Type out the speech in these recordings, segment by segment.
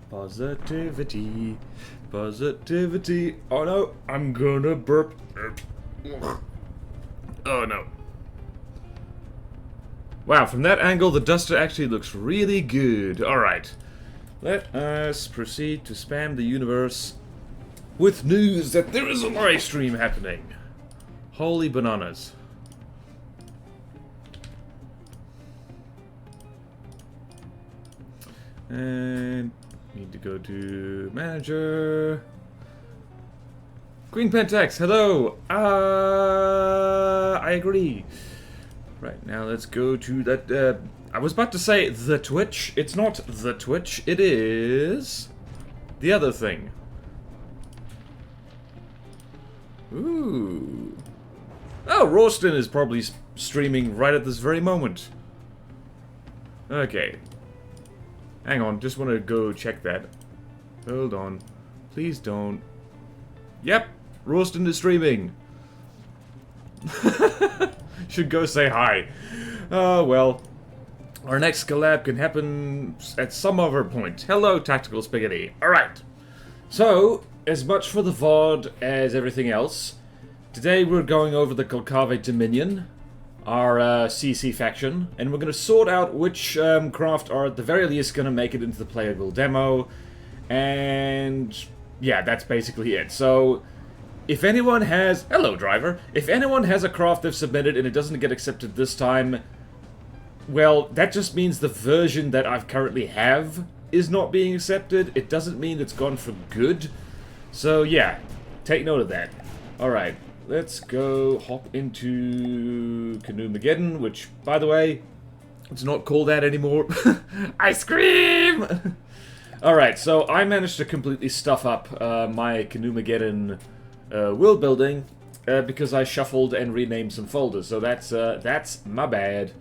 Positivity. Positivity. Oh no, I'm gonna burp. Oh no. Wow, from that angle, the duster actually looks really good. Alright. Let us proceed to spam the universe with news that there is a live stream happening. Holy bananas. And need to go to manager. Queen Pentax, hello. I agree. Right, now let's go to that. I was about to say the Twitch. It's not the Twitch. It is the other thing. Ooh. Oh, Rawston is probably streaming right at this very moment. Okay. Hang on, just want to go check that. Hold on. Please don't. Yep, Rawston is streaming. Should go say hi. Oh, well. Our next collab can happen at some other point. Hello, Tactical Spaghetti. Alright. So, as much for the VOD as everything else, today we're going over the Glacave Dominion, our CC faction, and we're going to sort out which craft are at the very least going to make it into the playable demo, and yeah, that's basically it. So, if anyone has... Hello, driver. If anyone has a craft they've submitted and it doesn't get accepted this time, well, that just means the version that I currently have is not being accepted. It doesn't mean it's gone for good. So, yeah, take note of that. Alright, let's go hop into Canoemageddon, which, by the way, it's not called that anymore. Ice cream! Alright, so I managed to completely stuff up my Canoemageddon world building because I shuffled and renamed some folders. So that's my bad.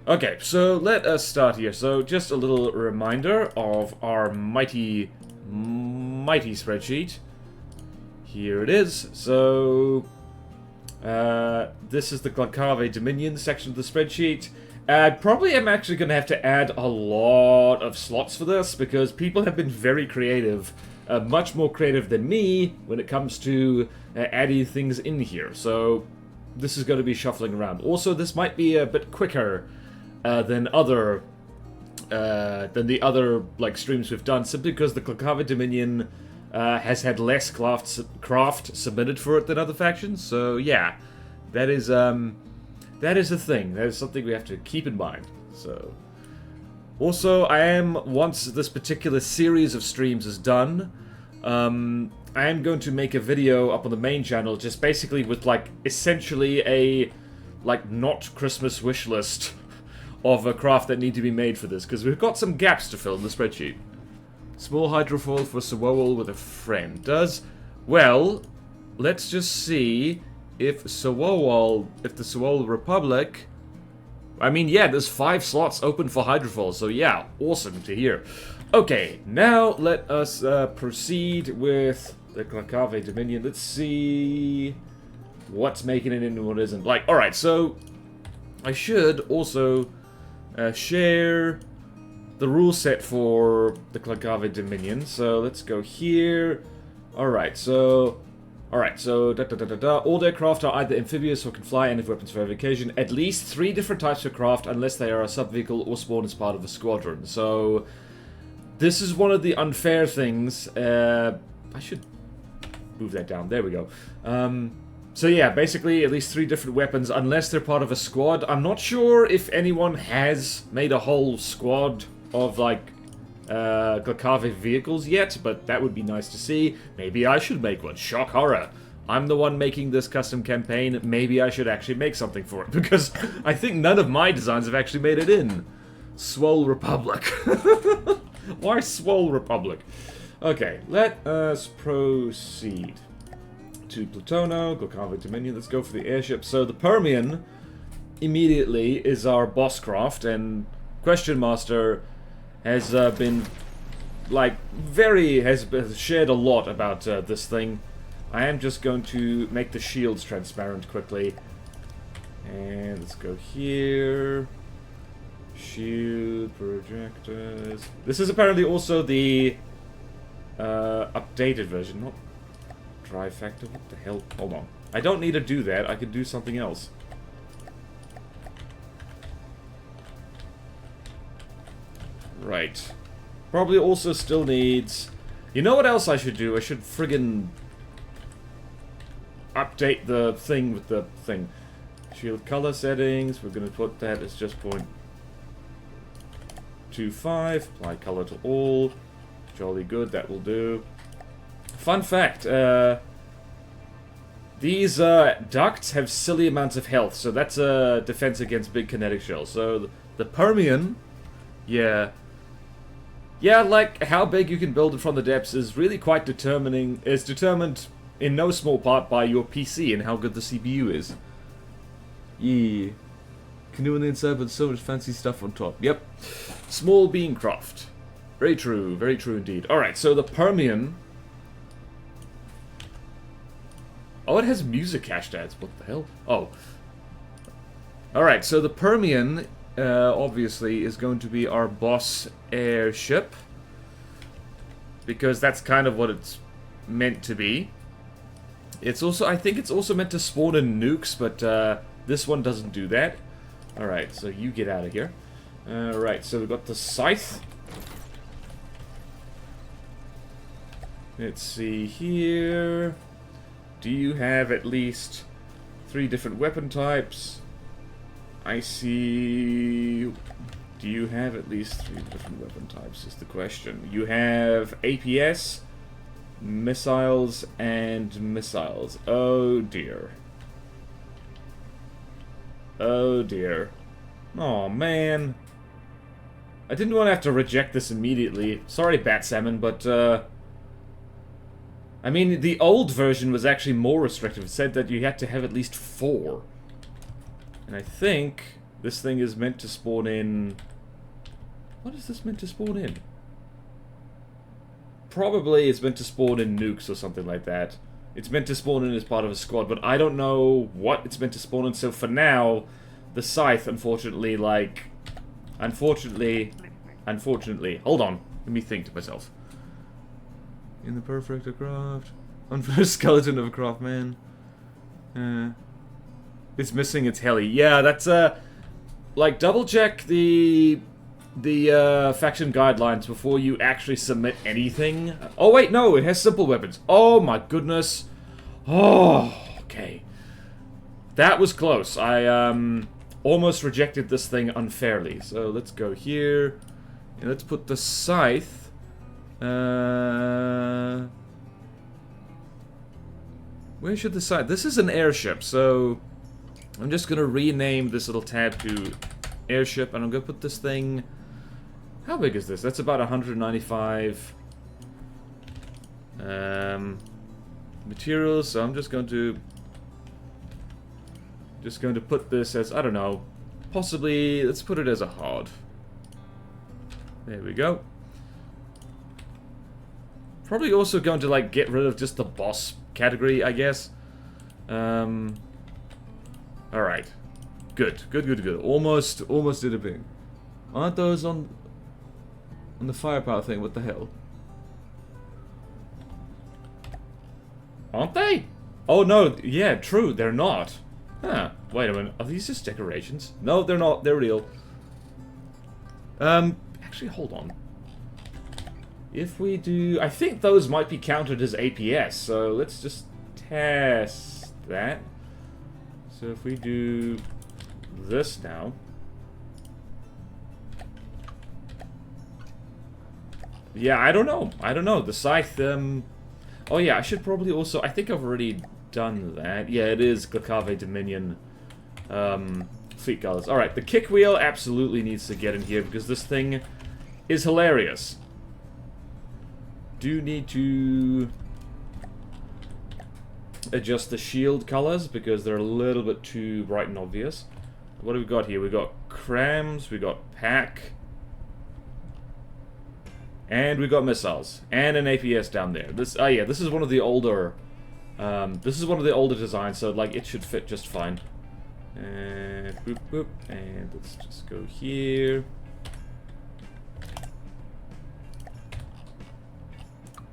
Okay, so let us start here. So just a little reminder of our mighty spreadsheet. Here it is. So this is the Glacave Dominion section of the spreadsheet. I probably am actually going to have to add a lot of slots for this because people have been very creative. Much more creative than me when it comes to adding things in here. So this is going to be shuffling around. Also, this might be a bit quicker than the other like streams we've done, simply because the Glacave Dominion has had less craft submitted for it than other factions. So yeah, that is a thing. That is something we have to keep in mind. So. Also, I am, once this particular series of streams is done, I am going to make a video up on the main channel, just basically with, like, essentially a, like, not Christmas wish list of a craft that need to be made for this, because we've got some gaps to fill in the spreadsheet. Small hydrofoil for Sewol with a friend. Well, let's just see if the Sewol Republic... I mean, yeah, there's 5 slots open for hydrofoil, so yeah, awesome to hear. Okay, now let us proceed with the Glacave Dominion. Let's see what's making it and what isn't. Like, alright, so I should also share the rule set for the Glacave Dominion. So let's go here. Alright, so all aircraft are either amphibious or can fly and have weapons for every occasion. At least 3 different types of craft unless they are a sub-vehicle or spawn as part of a squadron. So, this is one of the unfair things. I should move that down. There we go. So yeah, basically at least 3 different weapons unless they're part of a squad. I'm not sure if anyone has made a whole squad of, like, Glacave vehicles yet, but that would be nice to see. Maybe I should make one. Shock horror. I'm the one making this custom campaign. Maybe I should actually make something for it, because I think none of my designs have actually made it in. Swole Republic. Why Swole Republic? Okay, let us proceed to Plutono, Glacave Dominion. Let's go for the airship. So the Permian immediately is our boss craft, and Question Master has been, like, has shared a lot about this thing. I am just going to make the shields transparent quickly. And let's go here. Shield projectors. This is apparently also the updated version, not drive factor. What the hell? Hold on. I don't need to do that. I can do something else. Right. Probably also still needs... You know what else I should do? I should friggin... update the thing with the thing. Shield color settings. We're going to put that as just 0.25. Apply color to all. Jolly good. That will do. Fun fact. These ducts have silly amounts of health. So that's a defense against big kinetic shells. So the Permian... Yeah. Yeah, like, how big you can build it from the depths is really quite determined in no small part by your PC and how good the CPU is. Yeah. Canoe on the inside, but so much fancy stuff on top. Yep. Small bean craft. Very true indeed. Alright, so the Permian... Oh, it has music hash tags. What the hell? Oh. Alright, so the Permian... obviously is going to be our boss airship, because that's kind of what it's meant to be. It's also, I think it's also meant to spawn in nukes, but this one doesn't do that. Alright, so you get out of here. Alright, so we've got the scythe. Let's see here. Do you have at least 3 different weapon types? I see... Do you have at least 3 different weapon types is the question. You have APS, missiles, and missiles. Oh dear. Oh dear. Oh man. I didn't want to have to reject this immediately. Sorry, Bat Salmon, but I mean, the old version was actually more restrictive. It said that you had to have at least 4. And I think this thing is meant to spawn in... What is this meant to spawn in? Probably it's meant to spawn in nukes or something like that. It's meant to spawn in as part of a squad, but I don't know what it's meant to spawn in. So for now, the scythe, unfortunately, like... Unfortunately... Hold on. Let me think to myself. In the perfect craft. Unfinished skeleton of a craft man. It's missing its heli. Yeah, that's like double check the faction guidelines before you actually submit anything. Oh wait, no, it has simple weapons. Oh my goodness. Oh, okay. That was close. I almost rejected this thing unfairly. So let's go here. And let's put the scythe. Where should the scythe? This is an airship, so I'm just gonna rename this little tab to airship, and I'm gonna put this thing... How big is this? That's about 195 materials, so I'm just going to put this as, I don't know, possibly, let's put it as a hard. There we go. Probably also going to, like, get rid of just the boss category, I guess. Alright. Good. Almost did a bing. Aren't those on the firepower thing? What the hell? Aren't they? Oh no, yeah, true, they're not. Huh, wait a minute, are these just decorations? No, they're not, they're real. Actually, hold on. If we do... I think those might be counted as APS, so let's just test that. So if we do this now... Yeah, I don't know. The scythe, Oh yeah, I should probably also... I think I've already done that. Yeah, it is Glacave Dominion fleet colors. Alright, the kick wheel absolutely needs to get in here because this thing is hilarious. Do need to adjust the shield colors because they're a little bit too bright and obvious. What do we got here? We got crams, we got pack, and we got missiles, and an APS down there. This, yeah, this is one of the older, designs, so like it should fit just fine. And boop boop. And let's just go here.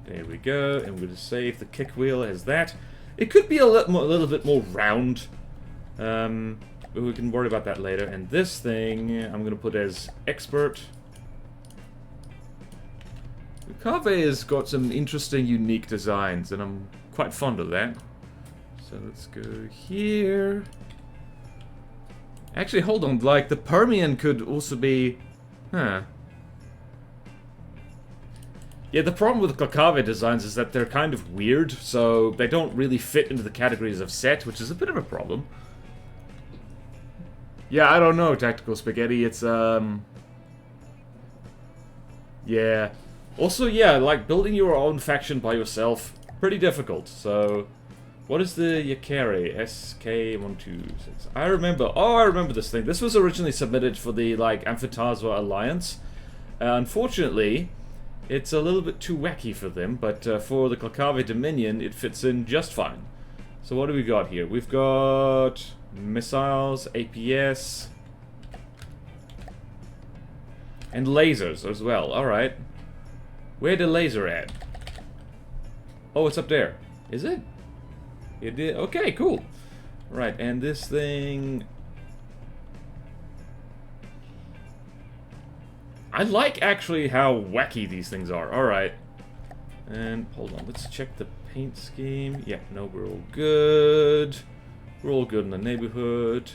There we go. And we're going to save the kick wheel as that. It could be a little bit more round. But we can worry about that later. And this thing, I'm going to put as expert. Glacave has got some interesting, unique designs, and I'm quite fond of that. So let's go here. Actually, hold on. Like, the Permian could also be... Huh. Yeah, the problem with Glacave designs is that they're kind of weird, so they don't really fit into the categories of set, which is a bit of a problem. Yeah, I don't know, Tactical Spaghetti. It's, yeah. Also, yeah, like, building your own faction by yourself, pretty difficult, so... What is the Hickory? SK126. I remember. Oh, I remember this thing. This was originally submitted for the, like, Amphitasma Alliance. Unfortunately, it's a little bit too wacky for them, but for the Glacave Dominion, it fits in just fine. So what do we got here? We've got missiles, APS, and lasers as well. Alright. Where the laser at? Oh, it's up there. Is it? It did. Okay, cool. Right, and this thing... I like, actually, how wacky these things are. Alright. And, hold on, let's check the paint scheme. Yeah, no, we're all good. We're all good in the neighborhood.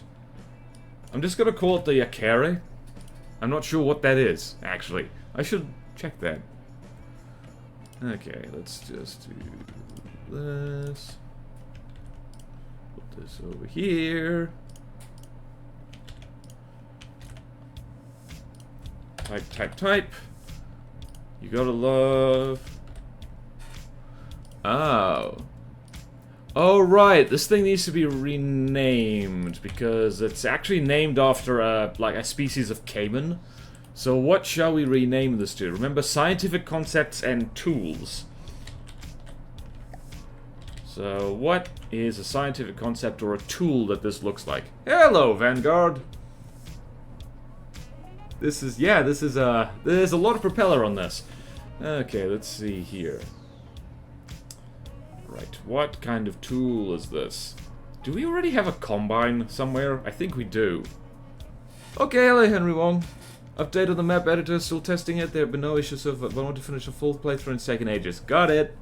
I'm just gonna call it the Hickory. I'm not sure what that is, actually. I should check that. Okay, let's just do this. Put this over here. Type, type, type. You gotta love... Oh. Oh, right. This thing needs to be renamed because it's actually named after a species of caiman. So what shall we rename this to? Remember, scientific concepts and tools. So what is a scientific concept or a tool that this looks like? Hello, Vanguard. This is, yeah, this is, there's a lot of propeller on this. Okay, let's see here. Right, what kind of tool is this? Do we already have a combine somewhere? I think we do. Okay, hello, Henry Wong. Update on the map editor, still testing it. There have been no issues so far, but I want to finish a full playthrough in second ages. Got it.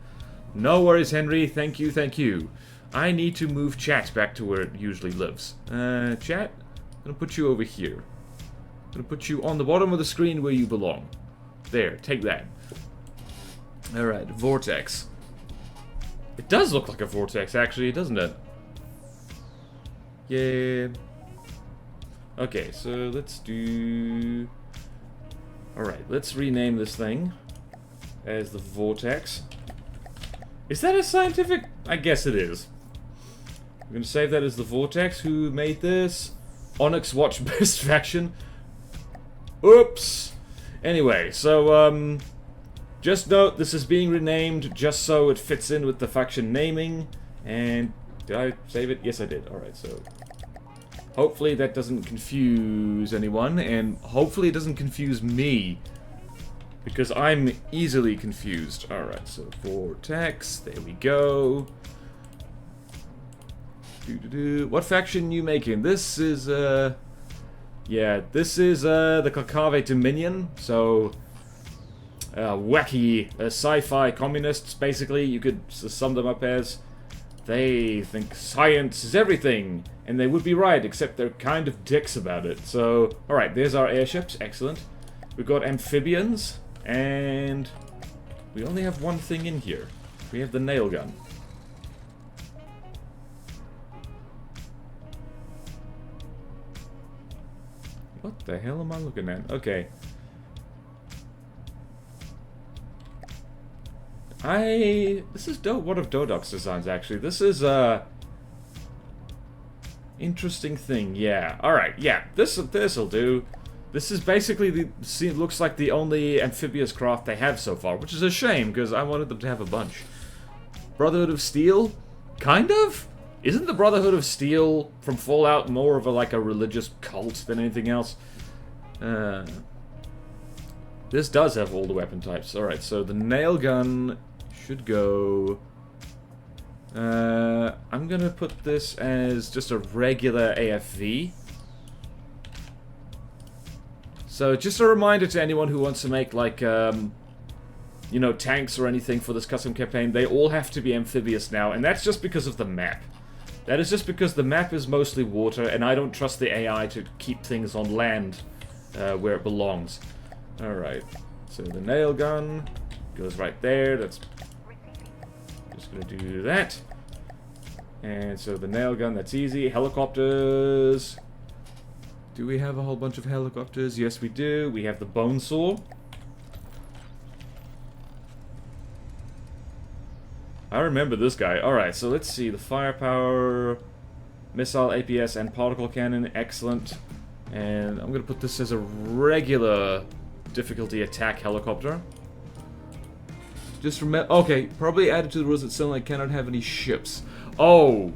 No worries, Henry. Thank you, thank you. I need to move chat back to where it usually lives. Chat? I'm gonna put you over here. I'm gonna put you on the bottom of the screen where you belong. There, take that. Alright, Vortex. It does look like a vortex, actually, doesn't it? Yeah. Okay, so let's do... Alright, let's rename this thing as the Vortex. Is that a scientific? I guess it is. I'm gonna save that as the Vortex. Who made this? Onyx Watch Best Faction. Oops! Anyway, so, just note, this is being renamed just so it fits in with the faction naming. And did I save it? Yes, I did. Alright, so... Hopefully that doesn't confuse anyone, and hopefully it doesn't confuse me. Because I'm easily confused. Alright, so Vortex, there we go. What faction you making? This is, yeah, this is, the Glacave Dominion, so... wacky sci-fi communists, basically, you could sum them up as... They think science is everything, and they would be right, except they're kind of dicks about it. So, alright, there's our airships, excellent. We've got amphibians, and we only have one thing in here. We have the nail gun. What the hell am I looking at? Okay. This is one of Dodoc's designs, actually. This is interesting thing, yeah. Alright, yeah, this'll do. This is basically looks like the only amphibious craft they have so far, which is a shame, because I wanted them to have a bunch. Brotherhood of Steel? Kind of? Isn't the Brotherhood of Steel from Fallout more of a, like, a religious cult than anything else? This does have all the weapon types. Alright, so the nail gun should go... I'm gonna put this as just a regular AFV. So just a reminder to anyone who wants to make, like, you know, tanks or anything for this custom campaign, they all have to be amphibious now, and that's just because of the map. That is just because the map is mostly water, and I don't trust the AI to keep things on land where it belongs. Alright, so the nail gun goes right there. That's just gonna do that. And so the nail gun, that's easy. Helicopters. Do we have a whole bunch of helicopters? Yes, we do. We have the bone saw. I remember this guy. Alright, so let's see. The firepower, missile, APS, and particle cannon. Excellent. And I'm going to put this as a regular difficulty attack helicopter. Just remember... Okay, probably added to the rules that Stonelight cannot have any ships. Oh!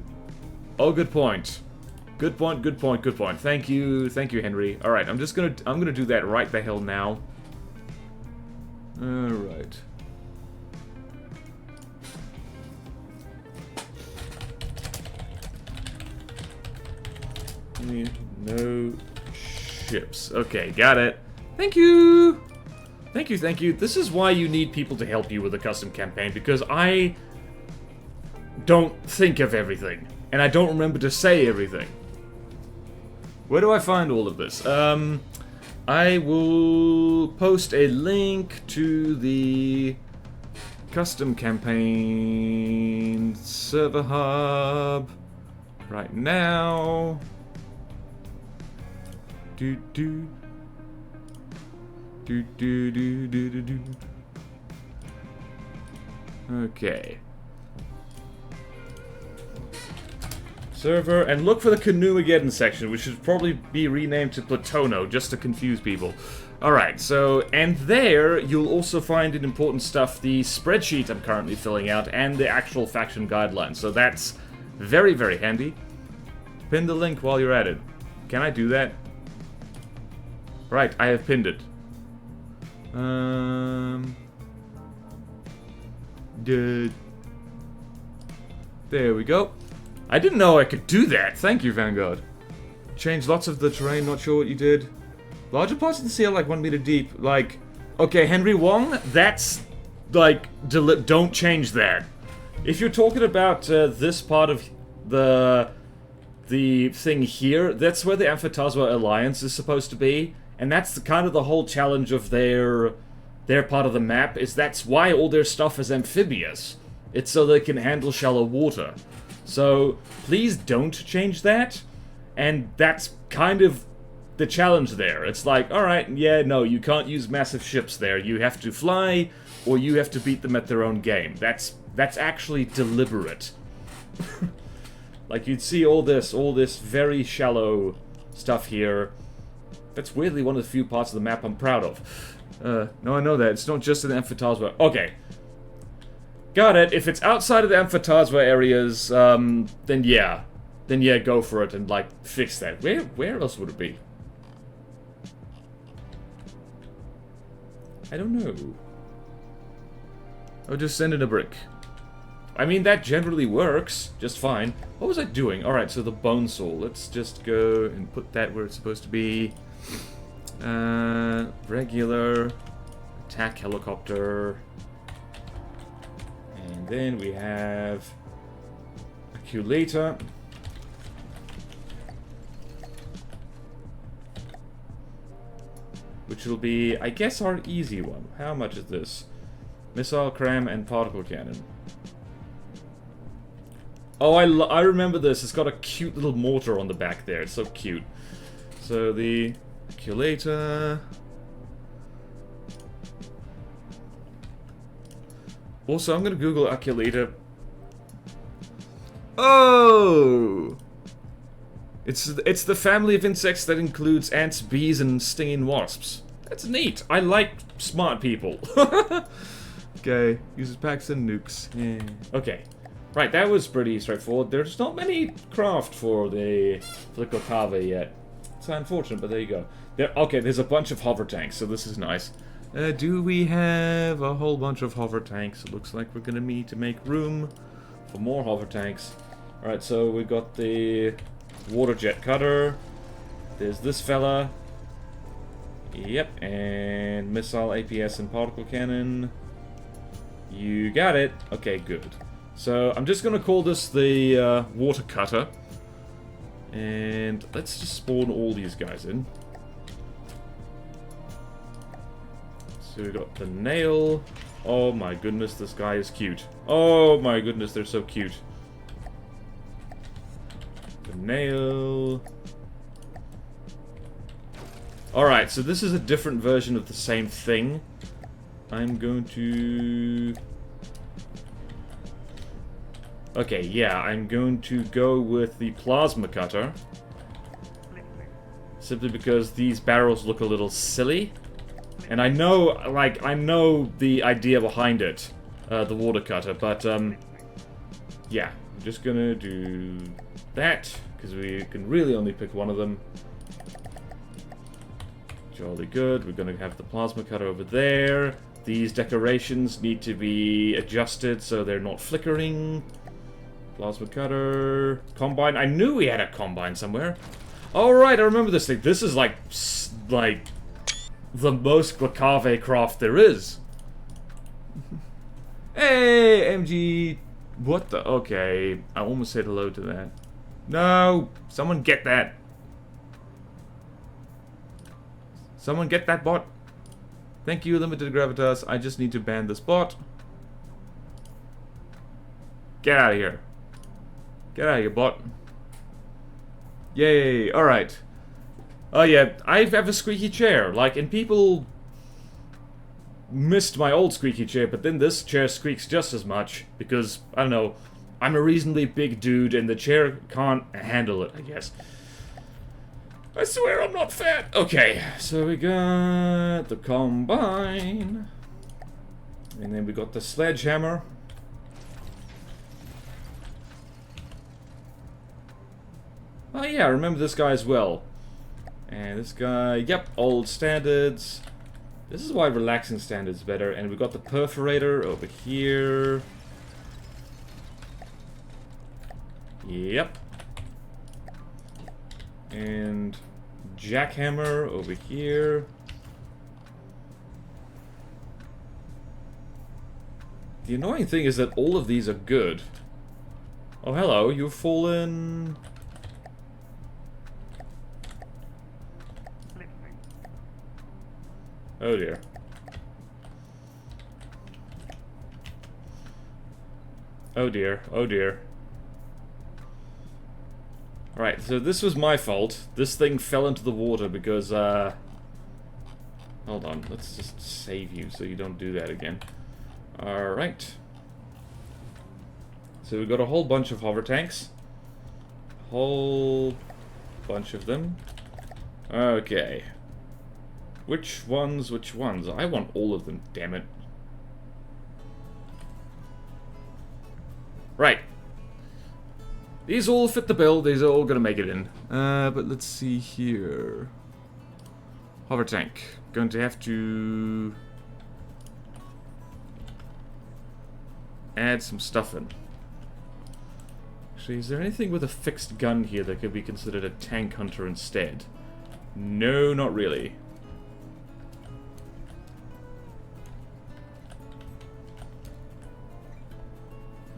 Oh, good point. Good point, good point, good point. Thank you, Henry. Alright, I'm gonna do that right the hell now. Alright. No ships. Okay, got it. Thank you! Thank you, thank you. This is why you need people to help you with a custom campaign, because I don't think of everything. And I don't remember to say everything. Where do I find all of this? I will post a link to the custom campaign server hub right now. Do do do do do do do do. Okay. Server, and look for the Canoeageddon section, which should probably be renamed to Platono, just to confuse people. Alright, so, and there, you'll also find in important stuff the spreadsheet I'm currently filling out, and the actual faction guidelines, so that's very, very handy. Pin the link while you're at it. Can I do that? Right, I have pinned it. There we go. I didn't know I could do that. Thank you, Vanguard. Changed lots of the terrain, not sure what you did. Larger parts of the sea are like 1 meter deep. Like, okay, Henry Wong, that's, like, don't change that. If you're talking about this part of the thing here, that's where the Amphitasma Alliance is supposed to be. And that's kind of the whole challenge of their part of the map, is that's why all their stuff is amphibious. It's so they can handle shallow water. So, please don't change that, and that's kind of the challenge there. It's like, alright, yeah, no, you can't use massive ships there. You have to fly, or you have to beat them at their own game. That's actually deliberate. Like, you'd see all this very shallow stuff here. That's weirdly one of the few parts of the map I'm proud of. No, I know that. It's not just in the Amphitasma. Okay. Got it. If it's outside of the Amphitasma areas, then yeah, go for it and, like, fix that. Where else would it be? I don't know. I'll just send in a brick. I mean, that generally works just fine. What was I doing? Alright, so the bone saw. Let's just go and put that where it's supposed to be. Regular attack helicopter. And then we have accumulator. Which will be, I guess, our easy one. How much is this? Missile, cram, and particle cannon. Oh, I remember this. It's got a cute little mortar on the back there. It's so cute. So the accumulator. Also, I'm gonna Google accumulator. Oh! It's the family of insects that includes ants, bees, and stinging wasps. That's neat. I like smart people. Okay, uses packs and nukes. Yeah. Okay. Right, that was pretty straightforward. There's not many craft for the Glacave yet. It's unfortunate, but there you go. Okay, there's a bunch of hover tanks, so this is nice. Do we have a whole bunch of hover tanks? It looks like we're gonna need to make room for more hover tanks. Alright, so we got the water jet cutter. There's this fella. Yep, and missile, APS, and particle cannon. You got it. Okay, good. So I'm just gonna call this the water cutter. And let's just spawn all these guys in. So we got the nail. Oh my goodness, this guy is cute. Oh my goodness, they're so cute. The nail. Alright, so this is a different version of the same thing. I'm going to... Okay, yeah, I'm going to go with the plasma cutter. Simply because these barrels look a little silly. And I know, like, I know the idea behind it, the water cutter, but, yeah, I'm just gonna do that, because we can really only pick one of them. Jolly good. We're gonna have the plasma cutter over there. These decorations need to be adjusted so they're not flickering. Plasma cutter. Combine. I knew we had a combine somewhere. Alright, I remember this thing. This is like the most Glacave Craft there is. Hey, MG. What the? Okay. I almost said hello to that. No! Someone get that. Someone get that bot. Thank you, Limited Gravitas. I just need to ban this bot. Get out of here. Get out of here, bot. Yay. Alright. Oh yeah, I have a squeaky chair. Like, and people missed my old squeaky chair, but then this chair squeaks just as much. Because, I don't know, I'm a reasonably big dude and the chair can't handle it, I guess. I swear I'm not fat. Okay, so we got the combine. And then we got the sledgehammer. Oh yeah, I remember this guy as well. And this guy, yep, old standards. This is why relaxing standards better. And we got the perforator over here. Yep. And jackhammer over here. The annoying thing is that all of these are good. Oh, hello, you've fallen... Oh dear. Oh dear, oh dear. Alright, so this was my fault. This thing fell into the water because, hold on, let's just save you so you don't do that again. Alright. So we've got a whole bunch of hover tanks. Whole bunch of them. Okay. Which ones, which ones? I want all of them, damn it. Right. These all fit the bill, these are all gonna make it in. But let's see here. Hover tank. Going to have to... add some stuff in. Actually, is there anything with a fixed gun here that could be considered a tank hunter instead? No, not really.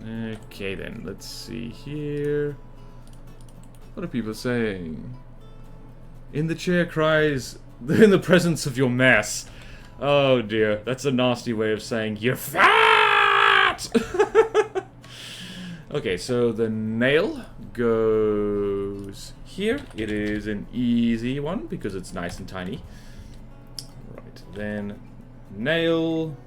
Okay then, let's see here. What are people saying? In the chair cries, in the presence of your mess. Oh dear, that's a nasty way of saying you're fat! Okay, so the nail goes here. It is an easy one because it's nice and tiny. Right, then nail...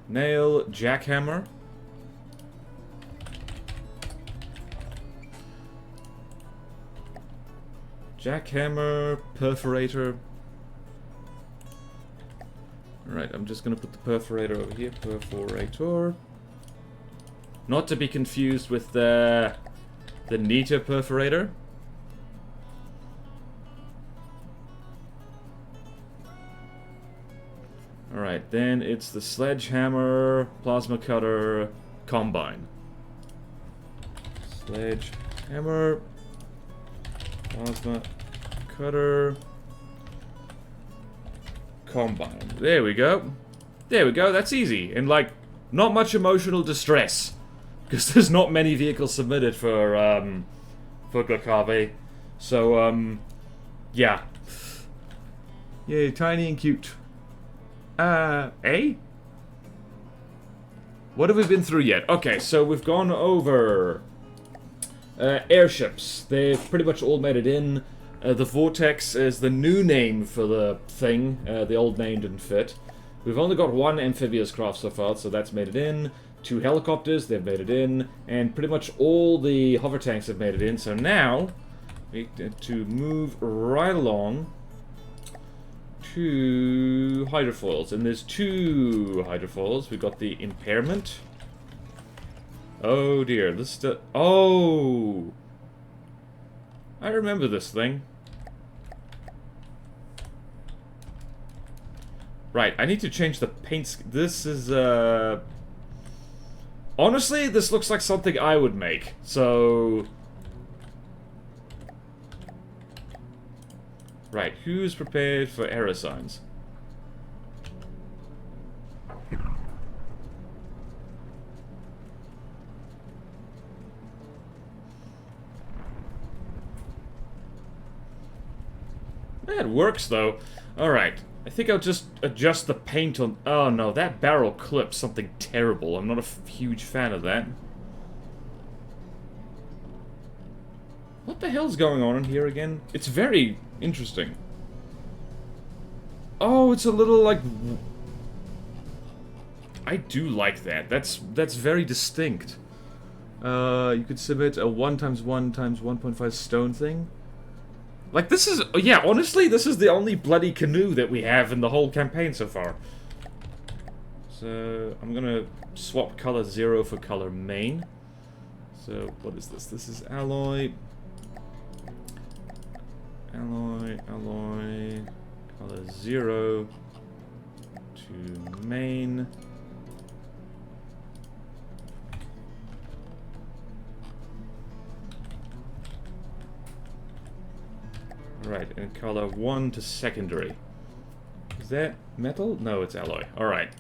Nail, jackhammer. Jackhammer, perforator. Alright, I'm just gonna put the perforator over here. Perforator. Not to be confused with the Nita perforator. Alright, then it's the sledgehammer, plasma cutter, combine. Sledgehammer, plasma cutter, combine. There we go. There we go, that's easy. And like, not much emotional distress. Because there's not many vehicles submitted for Glacave. So, yeah. Yay, tiny and cute. Eh? What have we been through yet? Okay, so we've gone over airships. They've pretty much all made it in. The Vortex is the new name for the thing. The old name didn't fit. We've only got one amphibious craft so far, so that's made it in. 2 helicopters, they've made it in. And pretty much all the hover tanks have made it in. So now, we need to move right along to hydrofoils. And there's 2 hydrofoils. We've got the impairment. Oh dear, this is oh! I remember this thing. Right, I need to change the paint. This is, honestly, this looks like something I would make, so... Right, who's prepared for error signs? It works, though. Alright. I think I'll just adjust the paint on... Oh, no. That barrel clips something terrible. I'm not a huge fan of that. What the hell's going on in here again? It's very interesting. Oh, it's a little, like... I do like that. That's very distinct. You could submit a 1x1x1.5 stone thing. Like, this is... Yeah, honestly, this is the only bloody canoe that we have in the whole campaign so far. So, I'm gonna swap color 0 for color main. So, what is this? This is alloy. Alloy, alloy. Color 0 to main. Right, and color 1 to secondary. Is that metal? No, it's alloy. Alright.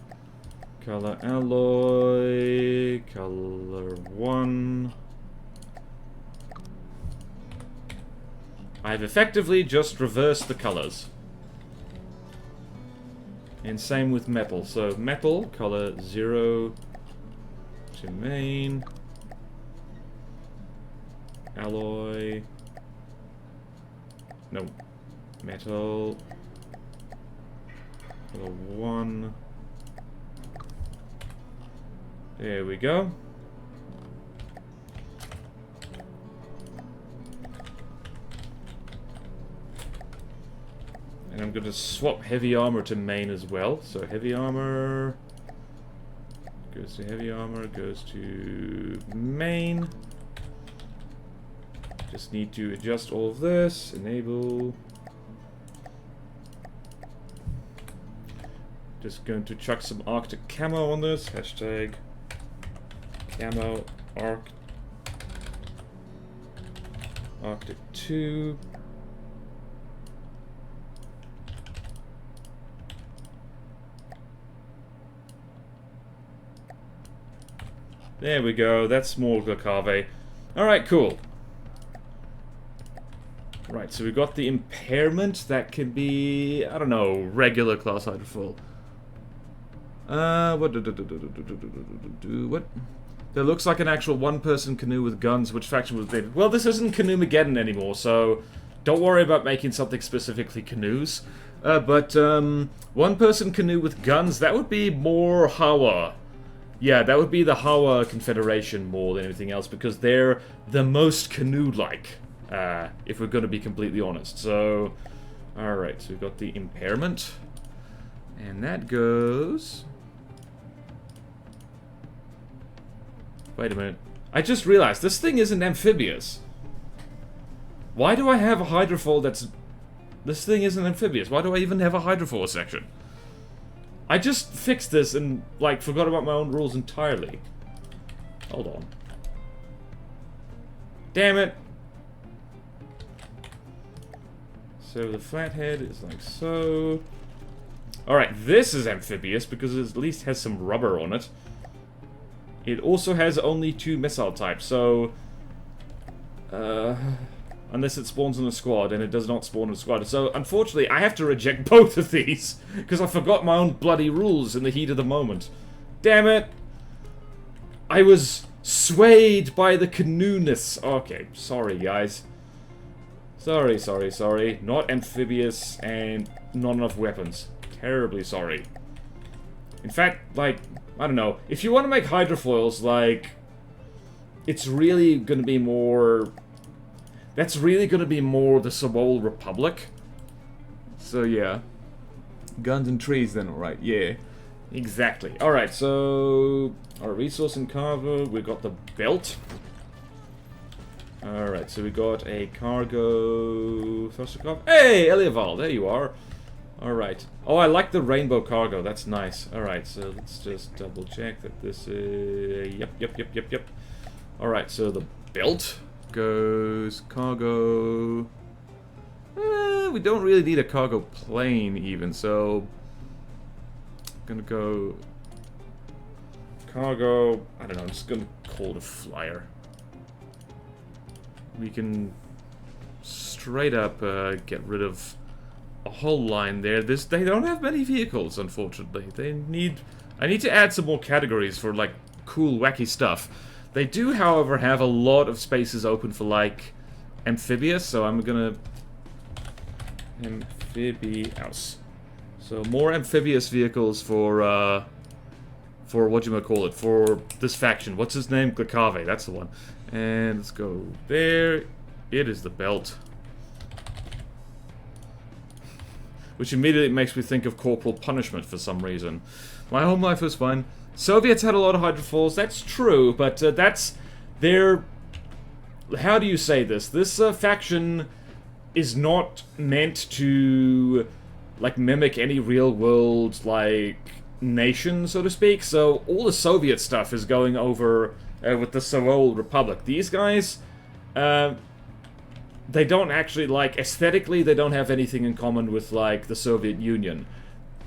Color alloy, color 1. I've effectively just reversed the colors. And same with metal. So metal, color 0 to main. Alloy. No. Metal. Color 1. There we go. And I'm going to swap heavy armor to main as well. So heavy armor goes to heavy armor, goes to main. Just need to adjust all of this. Enable. Just going to chuck some Arctic camo on this. Hashtag camo Arctic 2. There we go. That's more Glacave. Alright, cool. Right, so we've got the impairment. That can be, I don't know, regular class hydrofoil. What? That looks like an actual one-person canoe with guns. Which faction was it? Well, this isn't Canoemageddon anymore, so don't worry about making something specifically canoes. But one-person canoe with guns, that would be more Hawa. Yeah, that would be the Hawa Confederation more than anything else, because they're the most canoe-like. If we're going to be completely honest. So, alright, so we've got the impairment. And that goes... Wait a minute. I just realized this thing isn't amphibious. Why do I have a hydrofoil that's... This thing isn't amphibious. Why do I even have a hydrofoil section? I just fixed this and, like, forgot about my own rules entirely. Hold on. Damn it! So the flathead is like so. Alright, this is amphibious because it at least has some rubber on it. It also has only 2 missile types, so... unless it spawns in a squad, and it does not spawn in a squad. So, unfortunately, I have to reject both of these, because I forgot my own bloody rules in the heat of the moment. Damn it! I was swayed by the canoe-ness. Okay, sorry, guys. Sorry. Not amphibious, and not enough weapons. Terribly sorry. In fact, like, I don't know. If you want to make hydrofoils, like, it's really gonna be more... That's really gonna be more the Sobol Republic. So, yeah. Guns and trees, then, alright, yeah. Exactly. Alright, so... Our resource and cargo, we got the belt. Alright, so we got a cargo... Hey, Elieval, there you are. Alright. Oh, I like the rainbow cargo, that's nice. Alright, so let's just double check that this is... Yep. Alright, so the belt goes cargo... we don't really need a cargo plane even, so... Gonna go... Cargo... I don't know, I'm just gonna call it a flyer. We can straight up get rid of a whole line there. They don't have many vehicles, unfortunately. I need to add some more categories for, like, cool, wacky stuff. They do, however, have a lot of spaces open for, like, amphibious, so I'm gonna... Amphibious. So, more amphibious vehicles for whatchamacallit, for this faction. What's his name? Glacave, that's the one. And let's go there. It is the belt. Which immediately makes me think of corporal punishment for some reason. My home life was fun. Soviets had a lot of hydrofoils, that's true, but that's their... How do you say this? This faction is not meant to, like, mimic any real-world, like, nation, so to speak. So all the Soviet stuff is going over with the Sobol Republic. These guys, they don't actually, like, aesthetically, they don't have anything in common with, like, the Soviet Union.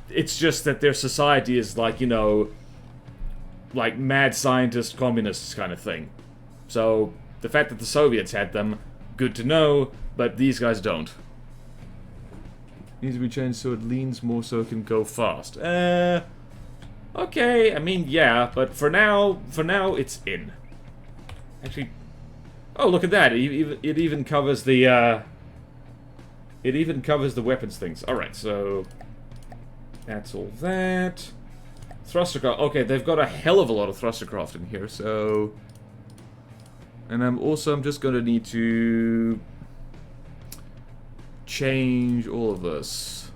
It's just that their society is, like, you know, like, mad scientist communists kind of thing. So, the fact that the Soviets had them, good to know, but these guys don't. Needs to be changed so it leans more so it can go fast. Okay, I mean, yeah, but for now it's in. Actually, oh, look at that, it even covers the, weapons things. Alright, so, that's all that. Thrustercraft, okay, they've got a hell of a lot of Thrustercraft in here, so... And I'm just gonna need to... change all of this.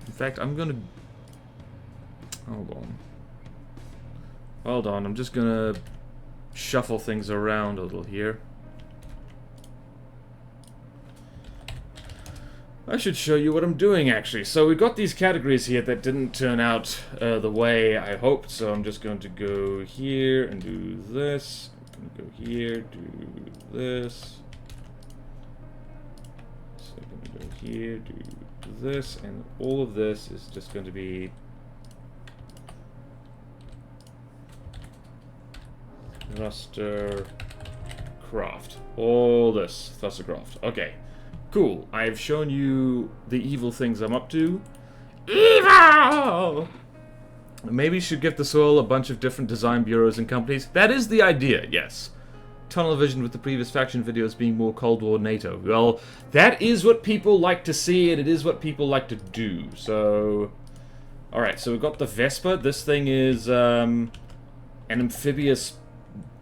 In fact, I'm gonna... Hold on, I'm just gonna shuffle things around a little here. I should show you what I'm doing, actually. So we got these categories here that didn't turn out the way I hoped, so I'm just going to go here and do this. I'm going to go here, do this. So I'm going to go here, do this, and all of this is just going to be... Thruster Craft. All this Thruster Craft. Okay. Cool. I've shown you the evil things I'm up to. Evil! Maybe you should give the soil a bunch of different design bureaus and companies. That is the idea, yes. Tunnel vision with the previous faction videos being more Cold War NATO. Well, that is what people like to see, and it is what people like to do. So... Alright, so we've got the Vespa. This thing is an amphibious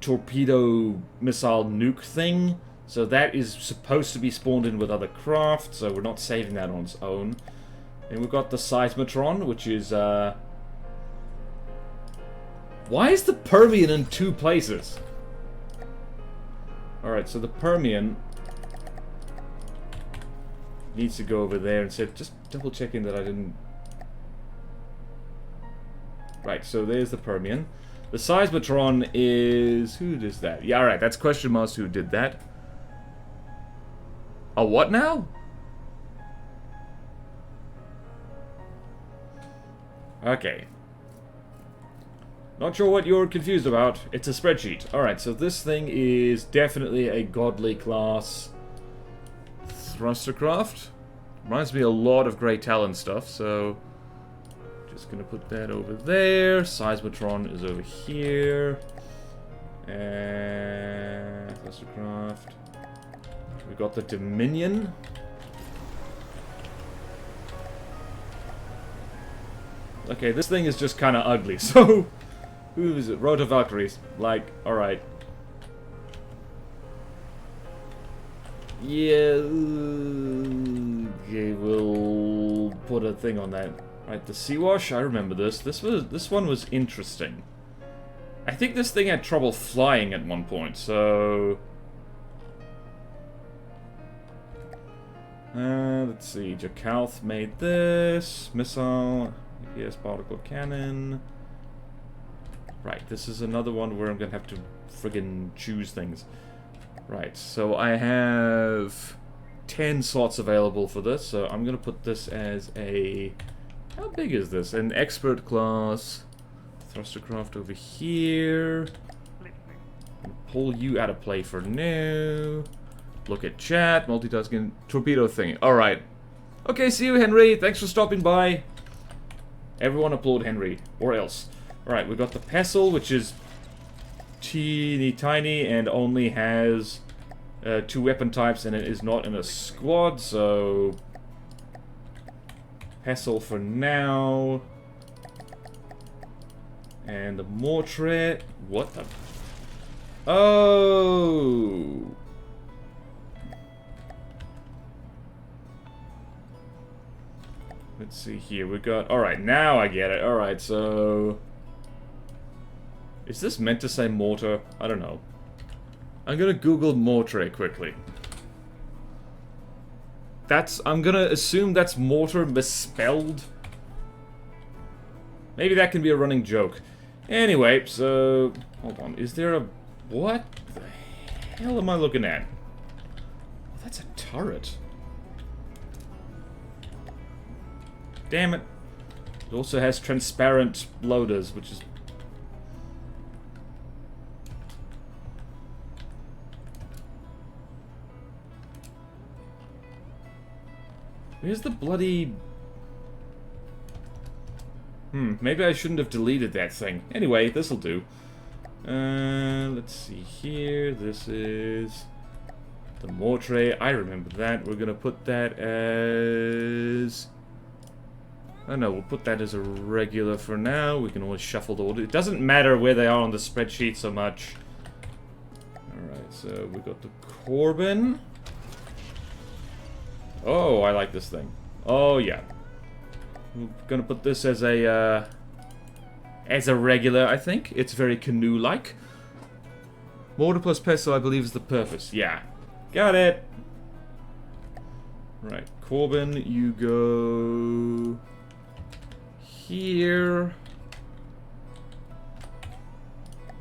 torpedo missile nuke thing. So that is supposed to be spawned in with other craft, so we're not saving that on its own. And we've got the Seismotron, which is Why is the Permian in 2 places? Alright, so the Permian needs to go over there instead of just double checking that I didn't... Right, so there's the Permian. The Seismotron is... Who does that? Yeah, alright, that's Question Master who did that. A what now? Okay. Not sure what you're confused about. It's a spreadsheet. Alright, so this thing is definitely a godly class thruster craft. Reminds me a lot of Grey Talon stuff, so... Just gonna put that over there. Seismotron is over here. And... thruster craft. We got the Dominion. Okay, this thing is just kind of ugly, so... Who is it? Rotor Valkyries. Like, alright. Yeah... Okay, we'll put a thing on that. Right, the Seawash, I remember this. This one was interesting. I think this thing had trouble flying at one point, so... let's see. Jakalth made this. Missile. EPS particle cannon. Right, this is another one where I'm gonna have to friggin' choose things. Right, so I have 10 slots available for this, so I'm gonna put this as a... How big is this? An expert class. Thrustercraft over here. Pull you out of play for now. Look at chat, multitasking, torpedo thing. Alright. Okay, see you, Henry. Thanks for stopping by. Everyone applaud Henry, or else. Alright, we got the Pestle, which is teeny tiny and only has 2 weapon types, and it is not in a squad, so... Pestle for now. And the Mortret. What the... Oh! Let's see here, we got... Alright, now I get it. Alright, so... Is this meant to say mortar? I don't know. I'm gonna Google mortar quickly. I'm gonna assume that's mortar misspelled. Maybe that can be a running joke. Anyway, so... Hold on, is there a... What the hell am I looking at? Oh, that's a turret. Damn it. It also has transparent loaders, which is... Where's the bloody... maybe I shouldn't have deleted that thing. Anyway, this'll do. Let's see here. This is... the Mortray. I remember that. We're gonna put that as... Oh no, we'll put that as a regular for now. We can always shuffle the order. It doesn't matter where they are on the spreadsheet so much. Alright, so we got the Corbin. Oh, I like this thing. Oh, yeah. We're gonna put this as a regular, I think. It's very canoe-like. Mortar plus pestle, I believe, is the purpose. Yeah. Got it! Right, Corbin, you go... here.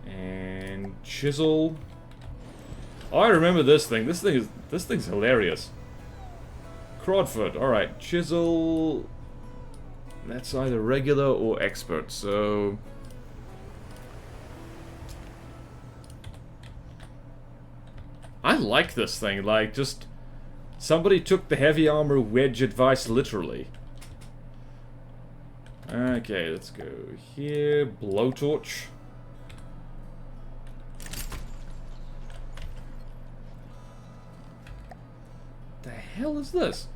And Chisel. Oh, I remember this thing. This thing's hilarious. Crawdfoot, alright. Chisel... That's either regular or expert, so... I like this thing, like, just... Somebody took the heavy armor wedge advice literally. Okay, let's go here. Blowtorch. The hell is this?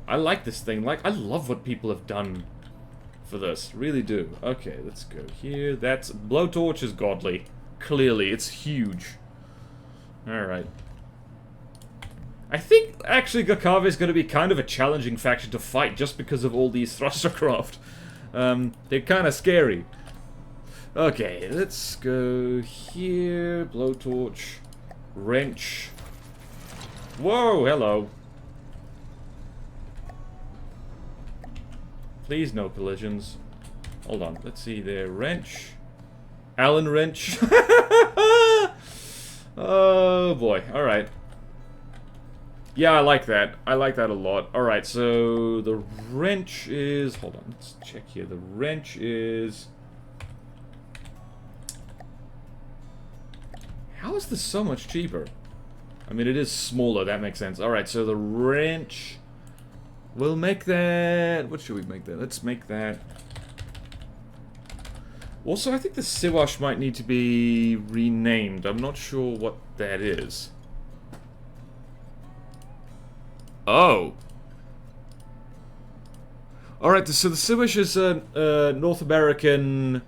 I like this thing. Like, I love what people have done for this. Really do. Okay, let's go here. That's... Blowtorch is godly. Clearly, it's huge. Alright. I think, actually, Glacave is going to be kind of a challenging faction to fight just because of all these thrustercraft. They're kind of scary. Okay, let's go here. Blowtorch. Wrench. Whoa, hello. Please no collisions. Hold on, let's see there. Wrench. Allen wrench. Oh boy, alright. Yeah, I like that. I like that a lot. Alright, so the wrench is... Hold on, let's check here. The wrench is... How is this so much cheaper? I mean, it is smaller, that makes sense. Alright, so the wrench... We'll make that... What should we make that? Let's make that... Also, I think the Siwash might need to be renamed. I'm not sure what that is. Oh. Alright, so the Siwash is a North American...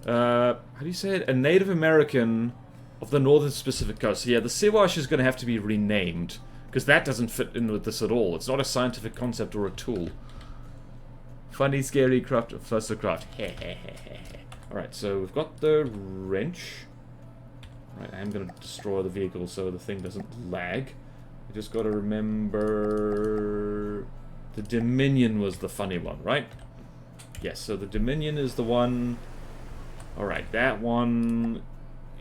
how do you say it? A Native American of the northern Pacific coast. So yeah, the Siwash is going to have to be renamed. Because that doesn't fit in with this at all. It's not a scientific concept or a tool. Funny, scary craft, first craft. Alright, so we've got the wrench. Alright, I'm going to destroy the vehicle so the thing doesn't lag. I just got to remember... The Dominion was the funny one, right? Yes, so the Dominion is the one... Alright, that one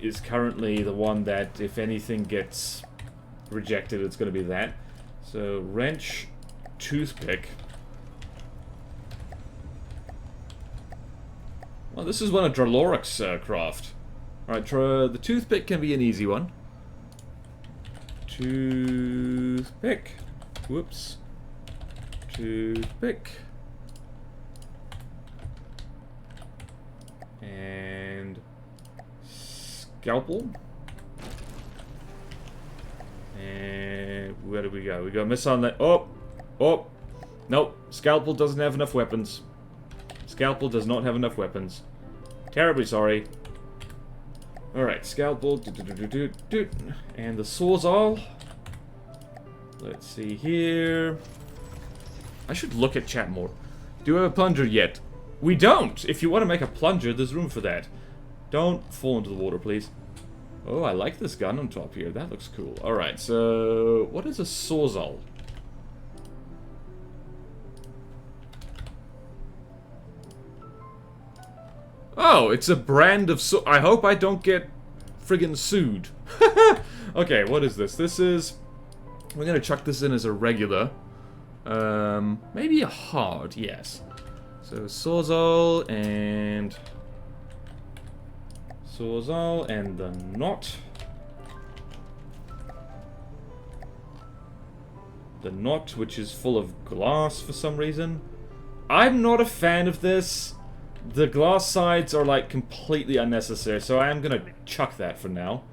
is currently the one that if anything gets rejected, it's going to be that. So, wrench, toothpick. Well, this is one of Draloric's craft. Alright, the toothpick can be an easy one. Toothpick. Whoops. Toothpick. And... Scalpel. And where do we go? We go miss on that. Oh! Oh! Nope. Scalpel doesn't have enough weapons. Scalpel does not have enough weapons. Terribly sorry. Alright, Scalpel. And the Sawzall. Let's see here. I should look at chat more. Do we have a plunger yet? We don't! If you want to make a plunger, there's room for that. Don't fall into the water, please. Oh, I like this gun on top here. That looks cool. Alright, so... What is a Sawzall? Oh, it's a brand of I hope I don't get friggin' sued. Okay, what is this? This is... We're gonna chuck this in as a regular. Maybe a hard, yes. So, Sawzall and... Sawzall and the knot. The knot, which is full of glass for some reason. I'm not a fan of this. The glass sides are, like, completely unnecessary, so I am gonna chuck that for now.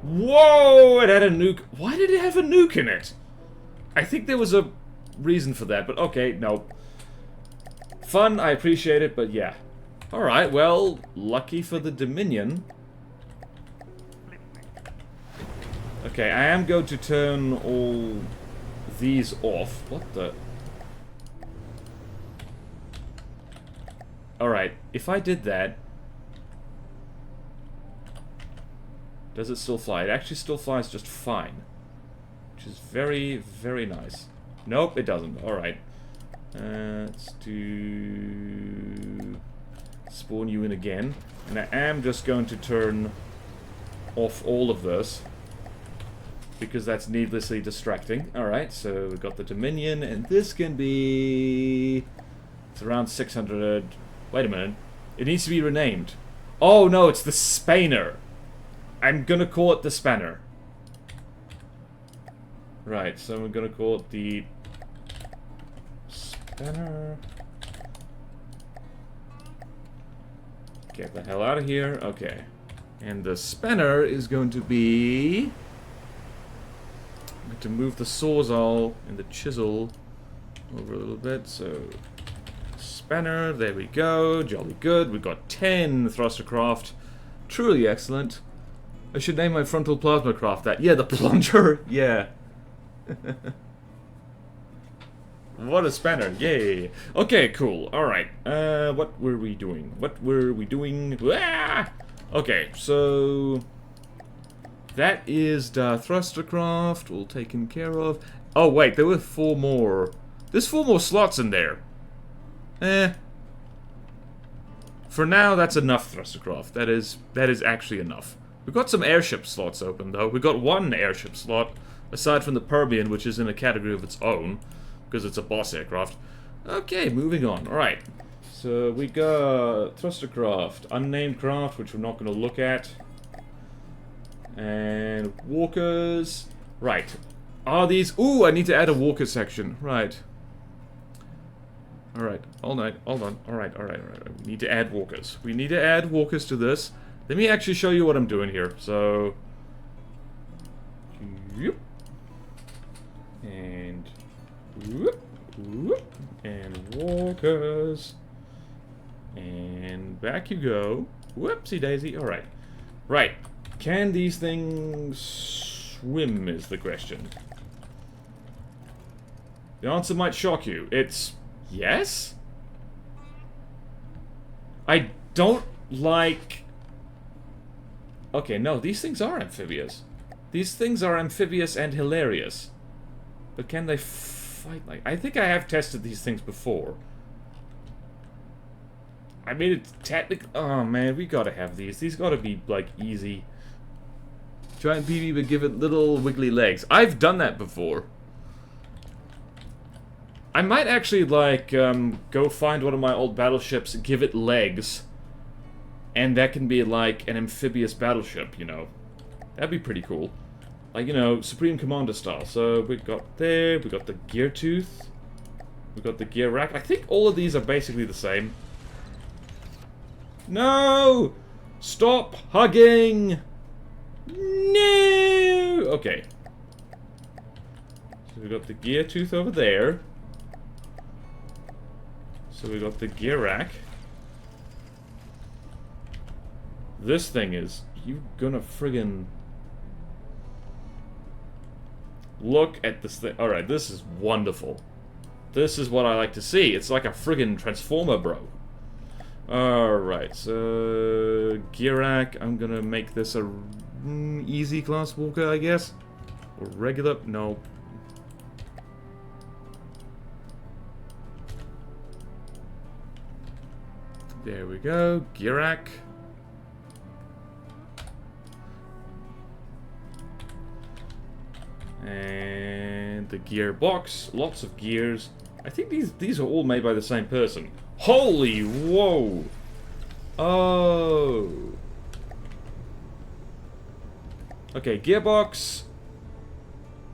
Whoa! It had a nuke. Why did it have a nuke in it? I think there was a reason for that, but okay, no. Fun, I appreciate it, but yeah. Alright, well, lucky for the Dominion. Okay, I am going to turn all these off. What the... Alright, if I did that... Does it still fly? It actually still flies just fine. Which is very, very nice. Nope, it doesn't. Alright. Let's do... Spawn you in again. And I am just going to turn off all of this. Because that's needlessly distracting. Alright, so we've got the Dominion, and this can be... It's around 600... Wait a minute. It needs to be renamed. Oh no, it's the Spanner. I'm gonna call it the Spanner. Right, so we're gonna call it the... Spanner... Get the hell out of here. Okay. And the Spanner is going to be... I'm going to move the Sawzall and the Chisel over a little bit, so... Spanner, there we go. Jolly good. We've got 10 thruster craft. Truly excellent. I should name my frontal plasma craft that. Yeah, the plunger. Yeah. What a spanner. Yay. Okay, cool. Alright. What were we doing? Ah! Okay, so... that is the thruster craft, all taken care of. Oh, wait, there were 4 more. There's 4 more slots in there. For now, that's enough thruster craft. That is actually enough. We've got some airship slots open, though. We've got 1 airship slot, aside from the Permian, which is in a category of its own, because it's a boss aircraft. Okay, moving on. Alright. So, we got thruster craft, unnamed craft, which we're not going to look at. And walkers. Right. Are these... ooh, I need to add a walker section. Right. Alright. Hold on. Alright. We need to add walkers. We need to add walkers to this. Let me actually show you what I'm doing here. So... whoop. And... whoop. Whoop. And walkers. And back you go. Whoopsie daisy. Alright. Right. Can these things swim is the question. The answer might shock you. It's yes? I don't like... okay, no, these things are amphibious. These things are amphibious and hilarious. But can they fight like... I think I have tested these things before. I mean, it's technically... oh, man, we gotta have these. These gotta be, like, easy. Giant BB, but give it little wiggly legs. I've done that before. I might actually, like, go find one of my old battleships, give it legs, and that can be, like, an amphibious battleship, you know. That'd be pretty cool. Like, you know, Supreme Commander style. So, we got there, we got the gear tooth, we got the gear rack. I think all of these are basically the same. No! Stop hugging! No! Okay. So we got the gear tooth over there. So we got the gear rack. This thing is... you gonna friggin... look at this thing. Alright, this is wonderful. This is what I like to see. It's like a friggin' transformer, bro. Alright, so... gear rack. I'm gonna make this a... easy class walker, I guess? Or regular? No. There we go. Gear rack. And the gearbox. Lots of gears. I think these are all made by the same person. Holy whoa! Oh. Okay, gearbox.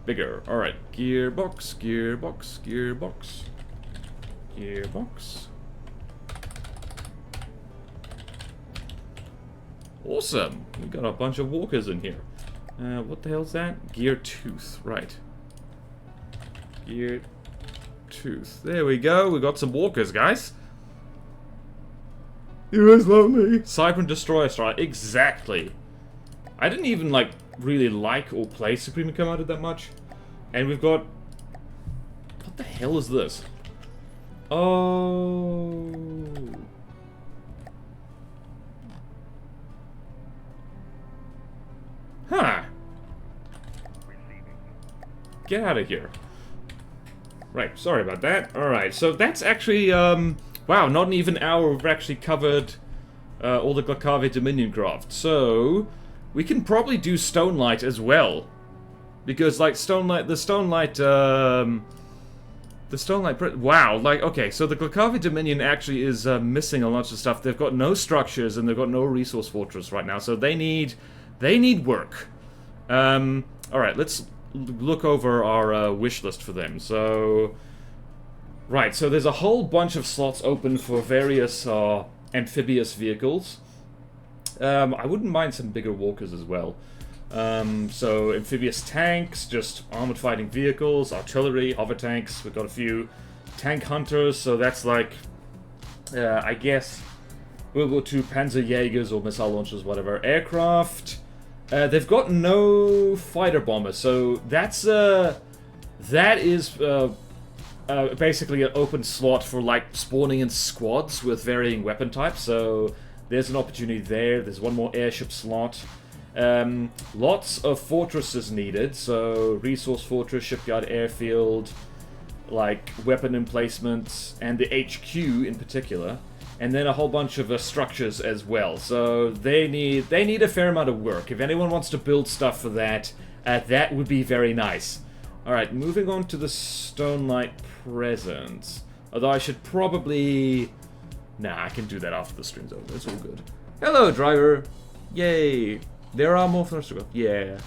Bigger. Alright. Gearbox, gearbox, gearbox. Gearbox. Awesome. We got a bunch of walkers in here. What the hell's that? Gear tooth. Right. Gear tooth. There we go. We got some walkers, guys. You guys love me. Cyber and Destroyer Strike. Exactly. I didn't even, like, really like or play Supreme Commander that much. And we've got... what the hell is this? Oh... huh. Get out of here. Right, sorry about that. Alright, so that's actually, wow, not even an hour we've actually covered all the Glacave Dominion craft. So, we can probably do Stonelight as well. Because, like, the Stonelight, wow, like, okay, so the Glacave Dominion actually is missing a lot of stuff. They've got no structures and they've got no resource fortress right now, so they need work. Alright, let's look over our wish list for them. So, right, so there's a whole bunch of slots open for various amphibious vehicles. I wouldn't mind some bigger walkers as well. So, amphibious tanks, just armored fighting vehicles, artillery, hover tanks. We've got a few tank hunters, so that's like, I guess, World War II Panzerjägers or missile launchers, whatever. Aircraft. They've got no fighter bombers, so that is basically an open slot for like spawning in squads with varying weapon types. So there's an opportunity there. There's one more airship slot. Lots of fortresses needed. So resource fortress, shipyard, airfield, like weapon emplacements, and the HQ in particular. And then a whole bunch of structures as well. So they need a fair amount of work. If anyone wants to build stuff for that, that would be very nice. Alright, moving on to the Stonelight presence. Although I should probably... Nah, I can do that after the stream's over. It's all good. Hello, driver! Yay! There are more thruster. Yeah.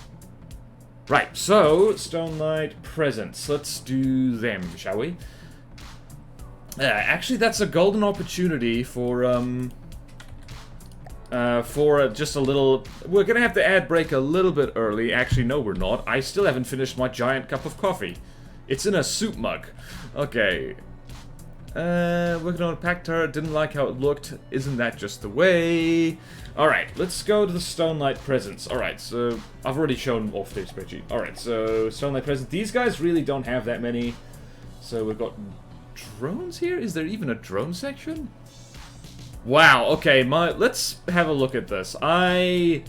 Right, so, Stonelight presence. Let's do them, shall we? Actually, that's a golden opportunity for just a little... We're gonna have to ad break a little bit early. Actually, no, we're not. I still haven't finished my giant cup of coffee. It's in a soup mug. Okay. Working on a pack turret. Didn't like how it looked. Isn't that just the way? Alright, let's go to the Stonelight presence. Alright, so... I've already shown off their spreadsheet. Alright, so Stonelight presence. These guys really don't have that many. So we've got... drones here? Is there even a drone section? Wow, okay, let's have a look at this. I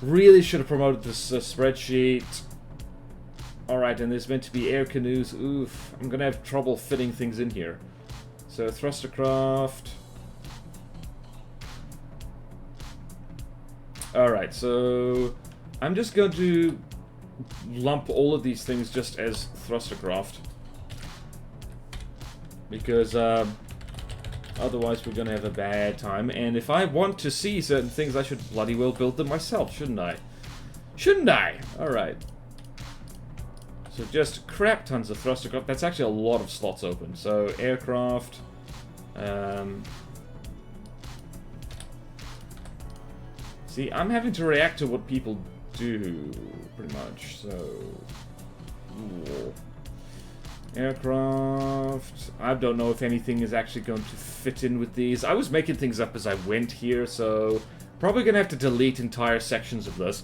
really should have promoted this spreadsheet. Alright, and there's meant to be air canoes. Oof, I'm gonna have trouble fitting things in here. So, thruster craft. Alright, so I'm just going to lump all of these things just as thruster craft. Because, otherwise we're gonna have a bad time. And if I want to see certain things, I should bloody well build them myself, shouldn't I? Shouldn't I? Alright. So just crap tons of thruster craft. That's actually a lot of slots open. So, aircraft. See, I'm having to react to what people do, pretty much. So... Ooh. Aircraft. I don't know if anything is actually going to fit in with these. I was making things up as I went here, so probably gonna have to delete entire sections of this.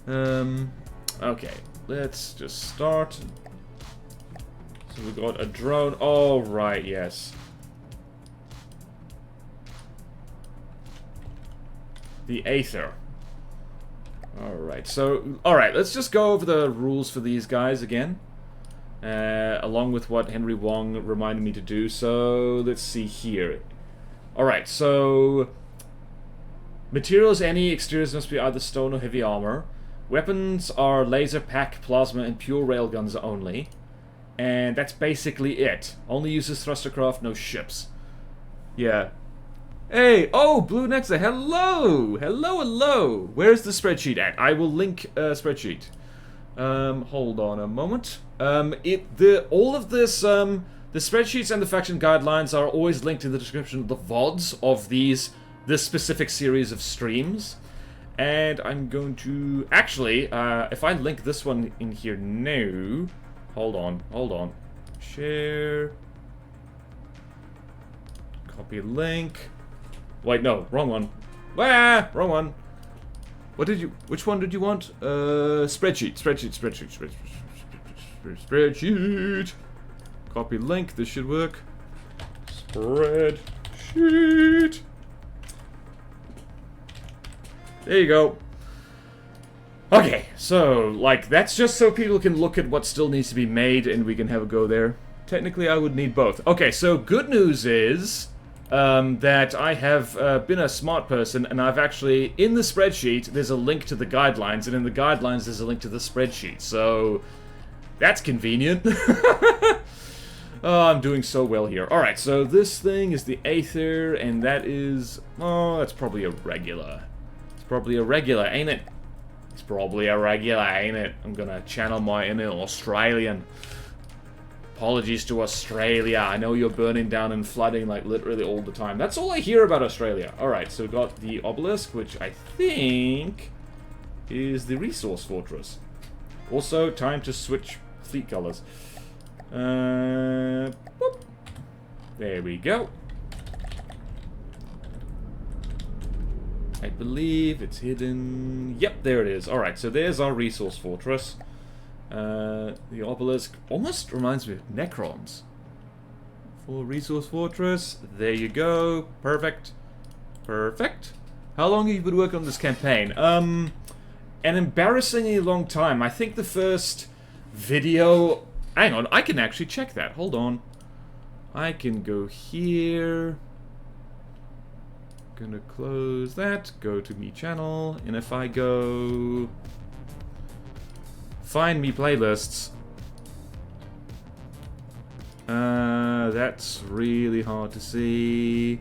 Okay, let's just start. So we got a drone. Oh, right, yes. The Aether. Alright, so... Alright, let's just go over the rules for these guys again. Along with what Henry Wong reminded me to do. So, let's see here. Alright, so... Materials, any exteriors must be either stone or heavy armor. Weapons are laser, pack, plasma, and pure railguns only. And that's basically it. Only uses thrustercraft, no ships. Yeah. Hey! Oh, Blue Nexa, hello! Hello, hello! Where's the spreadsheet at? I will link a spreadsheet. Hold on a moment. All of this, the spreadsheets and the faction guidelines are always linked in the description of the VODs of this specific series of streams. And I'm going to... Actually, if I link this one in here now... Hold on. Share... Copy link... Wait, no, wrong one. Ah, wrong one. Which one did you want? Spreadsheet. Copy link, this should work. Spreadsheet. There you go. Okay, so, like, that's just so people can look at what still needs to be made and we can have a go there. Technically, I would need both. Okay, so good news is... that I have been a smart person, and I've actually, in the spreadsheet, there's a link to the guidelines, and in the guidelines there's a link to the spreadsheet, so that's convenient. Oh, I'm doing so well here. Alright, so this thing is the Aether, and that is, oh, that's probably a regular. It's probably a regular, ain't it? It's probably a regular, ain't it? I'm gonna channel my inner Australian. Apologies to Australia. I know you're burning down and flooding, like, literally all the time. That's all I hear about Australia. Alright, so we've got the obelisk, which I think is the resource fortress. Also, time to switch fleet colors. Whoop. There we go. I believe it's hidden. Yep, there it is. Alright, so there's our resource fortress. The obelisk almost reminds me of Necrons. For Resource Fortress. There you go. Perfect. Perfect. How long have you been working on this campaign? An embarrassingly long time. I think the first video... Hang on, I can actually check that. Hold on. I can go here. Gonna close that. Go to me channel. And if I go... Find me playlists. That's really hard to see.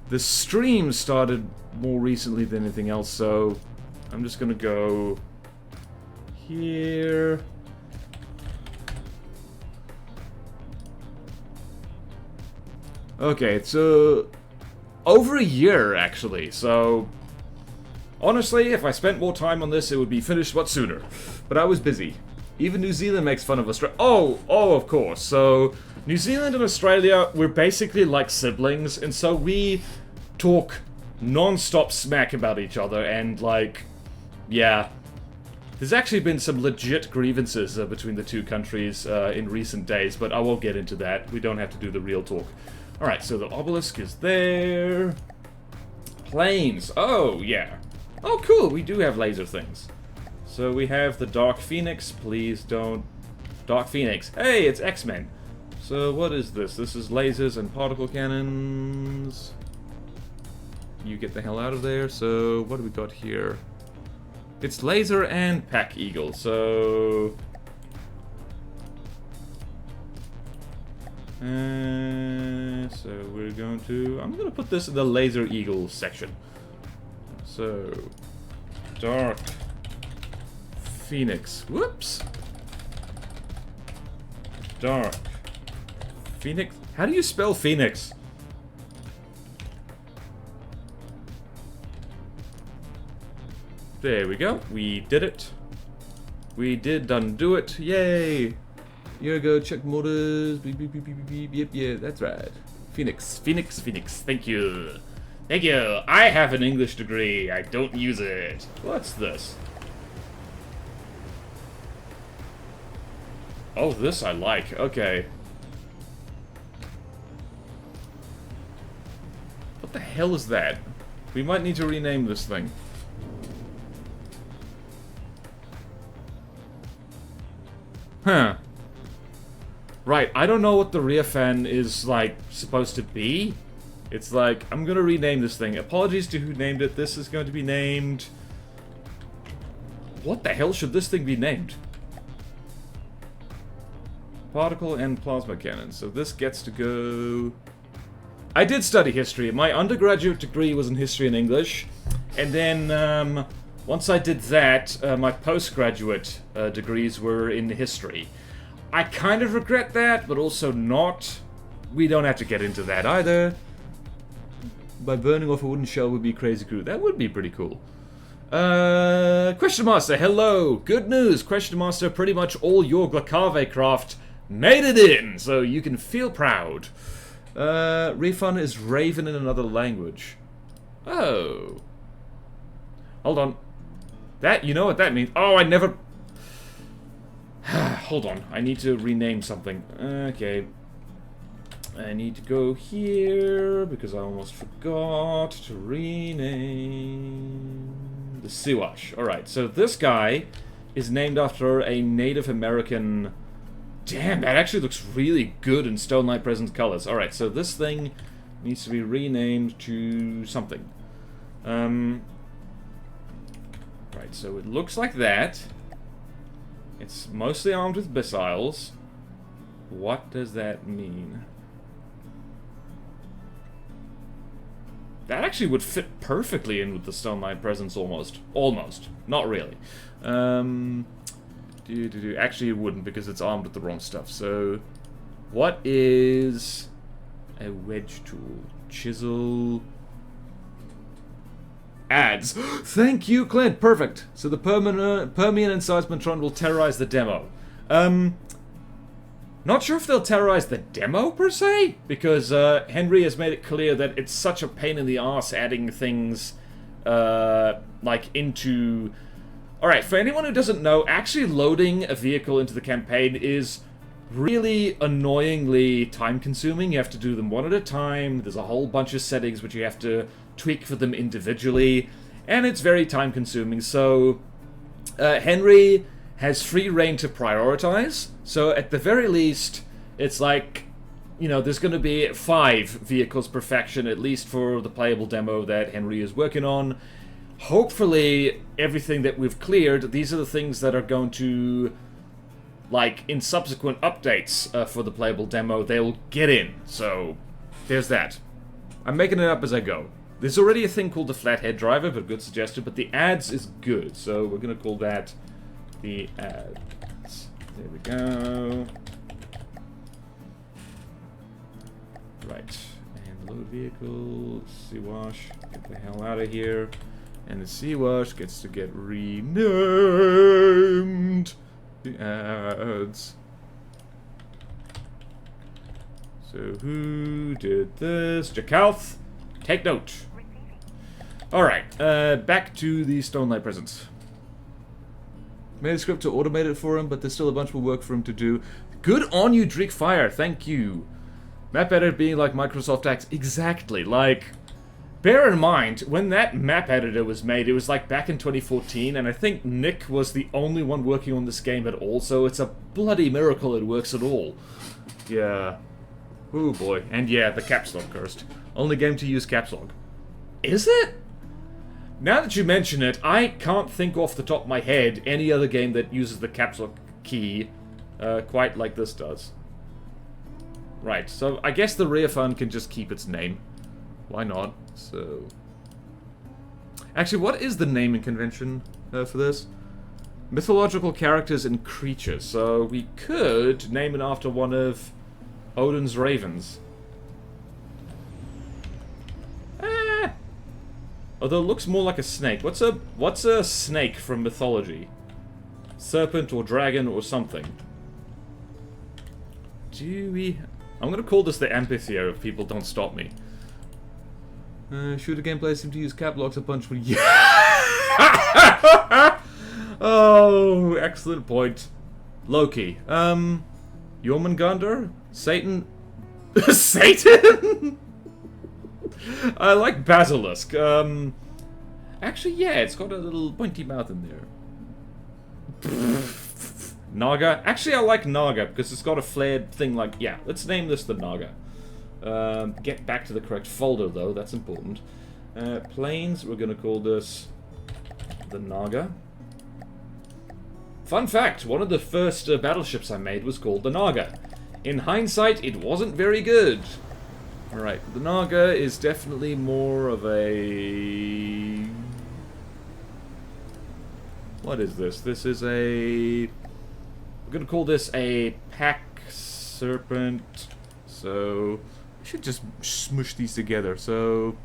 The stream started more recently than anything else, so I'm just gonna go here. Okay, it's over a year actually, so honestly, if I spent more time on this, it would be finished much sooner. But I was busy. Even New Zealand makes fun of Australia. Oh, of course. So, New Zealand and Australia, we're basically like siblings, and so we talk non-stop smack about each other, and like, yeah. There's actually been some legit grievances between the two countries in recent days, but I won't get into that. We don't have to do the real talk. Alright, so the obelisk is there. Planes. Oh, yeah. Oh, cool. We do have laser things. So we have the Dark Phoenix. Please don't... Dark Phoenix. Hey, it's X-Men. So what is this? This is lasers and particle cannons. You get the hell out of there. So what do we got here? It's laser and pack eagle. So... so we're going to... I'm going to put this in the laser eagle section. So... Dark... Phoenix. Whoops. Dark. Phoenix. How do you spell Phoenix? There we go. We did it. We did undo it. Yay. Here we go. Check motors. Beep, beep, beep, beep, beep. Yep, yeah, that's right. Phoenix. Phoenix. Phoenix. Thank you. Thank you. I have an English degree. I don't use it. What's this? Oh, this I like. Okay. What the hell is that? We might need to rename this thing. Huh. Right, I don't know what the rear fan is, like, supposed to be. It's like, I'm gonna rename this thing. Apologies to who named it. This is going to be named... What the hell should this thing be named? Particle and plasma cannon. So this gets to go... I did study history. My undergraduate degree was in history and English. And then, once I did that, my postgraduate degrees were in history. I kind of regret that, but also not. We don't have to get into that either. By burning off a wooden shell would be crazy cool. That would be pretty cool. Question Master, hello. Good news. Question Master, pretty much all your Glacave Craft made it in, so you can feel proud. Refund is Raven in another language. Oh. Hold on. That, you know what that means. Oh, I never... Hold on. I need to rename something. Okay. I need to go here, because I almost forgot to rename... the Siwash. Alright, so this guy is named after a Native American... Damn, that actually looks really good in Stonelight Presence colors. Alright, so this thing needs to be renamed to something. Right, so it looks like that. It's mostly armed with missiles. What does that mean? That actually would fit perfectly in with the Stonelight Presence almost. Almost. Not really. Actually, it wouldn't because it's armed with the wrong stuff. So, what is a wedge tool? Chisel. Adds. Thank you, Clint. Perfect. So the Permian and Seismotron will terrorize the demo. Not sure if they'll terrorize the demo per se, because Henry has made it clear that it's such a pain in the ass adding things like into. Alright, for anyone who doesn't know, actually loading a vehicle into the campaign is really annoyingly time-consuming. You have to do them one at a time. There's a whole bunch of settings which you have to tweak for them individually, and it's very time-consuming. So Henry has free reign to prioritize. So at the very least, it's like, you know, there's going to be 5 vehicles per faction, at least for the playable demo that Henry is working on. Hopefully, everything that we've cleared, these are the things that are going to, like, in subsequent updates for the playable demo, they'll get in. So, there's that. I'm making it up as I go. There's already a thing called the flathead driver, but good suggestion, but the ads is good, so we're going to call that the ads. There we go. Right, and load vehicle, C-Wash, get the hell out of here. And the C-Wash gets to get renamed. The ads. So who did this? Jacalth, take note. Alright, back to the Stonelight presents. Made a script to automate it for him, but there's still a bunch more work for him to do. Good on you, Fire. Thank you. Map editor being like Microsoft Acts. Exactly, like... Bear in mind, when that map editor was made, it was like back in 2014, and I think Nick was the only one working on this game at all, so it's a bloody miracle it works at all. Yeah. Oh boy. And yeah, the caps lock cursed. Only game to use caps lock. Is it? Now that you mention it, I can't think off the top of my head any other game that uses the caps lock key quite like this does. Right, so I guess the rear fund can just keep its name. Why not? So... Actually, what is the naming convention for this? Mythological characters and creatures. So we could name it after one of Odin's ravens. Ah! Although it looks more like a snake. What's a snake from mythology? Serpent or dragon or something. Do we... I'm gonna call this the amphitheater if people don't stop me. Shooter gameplay seem to use cap locks a bunch when... Oh, excellent point. Loki. Jormungandr? Satan? Satan? I like Basilisk. Actually, yeah, it's got a little pointy mouth in there. Naga? Actually, I like Naga because it's got a flared thing like... Yeah, let's name this the Naga. Get back to the correct folder, though. That's important. Planes, we're going to call this the Naga. Fun fact, one of the first battleships I made was called the Naga. In hindsight, it wasn't very good. Alright, the Naga is definitely more of a... What is this? This is a... We're going to call this a pack serpent. So... I should just smush these together, so...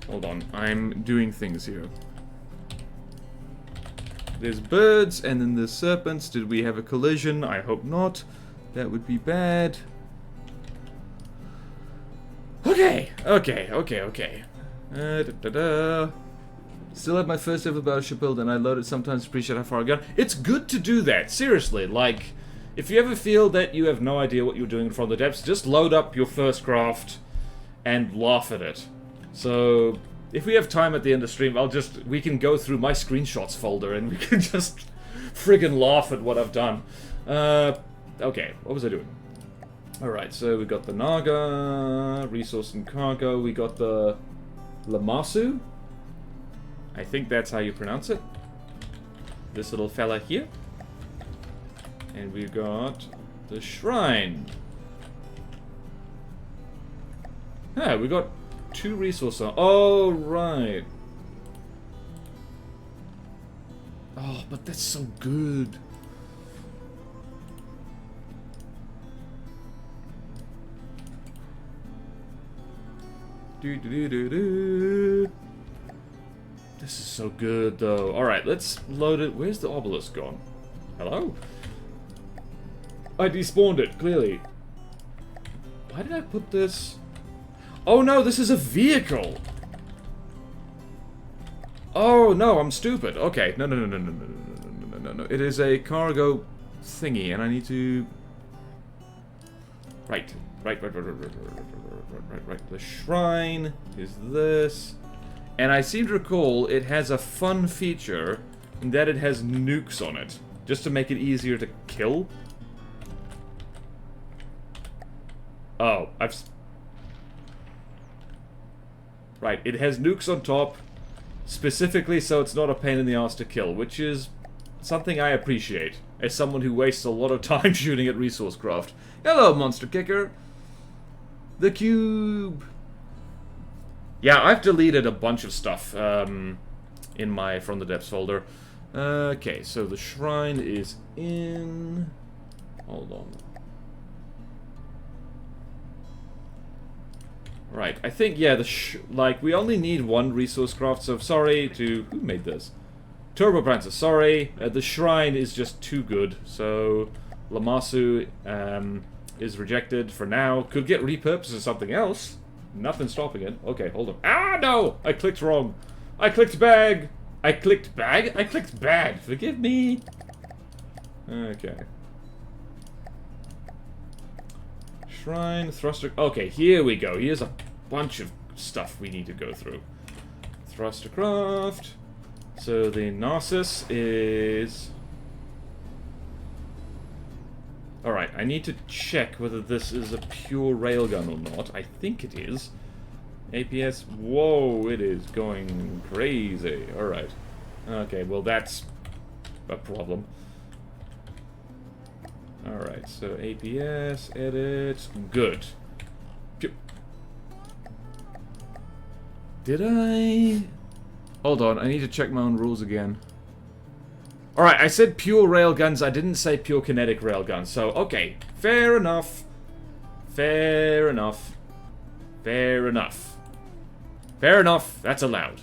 Hold on, I'm doing things here. There's birds, and then there's serpents. Did we have a collision? I hope not. That would be bad. Okay. Still have my first ever battleship build, and I loaded sometimes to appreciate how far I got. It's good to do that, seriously. Like, if you ever feel that you have no idea what you're doing from the depths, just load up your first craft and laugh at it. So, if we have time at the end of stream, we can go through my screenshots folder and we can just friggin' laugh at what I've done. Okay, what was I doing? Alright, so we got the Naga, resource and cargo, we got the Lamasu. I think that's how you pronounce it. This little fella here. And we got the shrine. Ah, we got 2 resources. Oh, right. Oh, but that's so good. This is so good, though. Alright, let's load it. Where's the obelisk gone? Hello? I despawned it, clearly. Why did I put this? Oh no, this is a vehicle! Oh, no, I'm stupid. Okay, no, no, no, no, no, no, no, no, no, no. It is a cargo thingy, and I need to... Right. The shrine is this. And I seem to recall it has a fun feature in that it has nukes on it, just to make it easier to kill. Oh, Right, it has nukes on top, specifically so it's not a pain in the ass to kill, which is something I appreciate, as someone who wastes a lot of time shooting at resource craft. Hello, Monster Kicker! The cube! Yeah, I've deleted a bunch of stuff in my From the Depths folder. Okay, so the shrine is in... Hold on. Right, I think, yeah, like, we only need one resource craft, so sorry to... Who made this? Turbo Prancer, sorry. The shrine is just too good, so... Lamasu is rejected for now. Could get repurposed as something else. Nothing stopping it. Okay, hold on. Ah, no! I clicked wrong. I clicked bag. I clicked bag? I clicked bad. Forgive me. Okay. Shrine, thruster... Okay, here we go. Here's a bunch of stuff we need to go through. Thruster craft. So the Narcissus is... Alright, I need to check whether this is a pure railgun or not. I think it is. APS, whoa, it is going crazy. Alright. Okay, well that's a problem. Alright, so APS, edit, good. Did I... Hold on, I need to check my own rules again. Alright, I said pure railguns, I didn't say pure kinetic railguns, so, okay. Fair enough. Fair enough. Fair enough. Fair enough, that's allowed.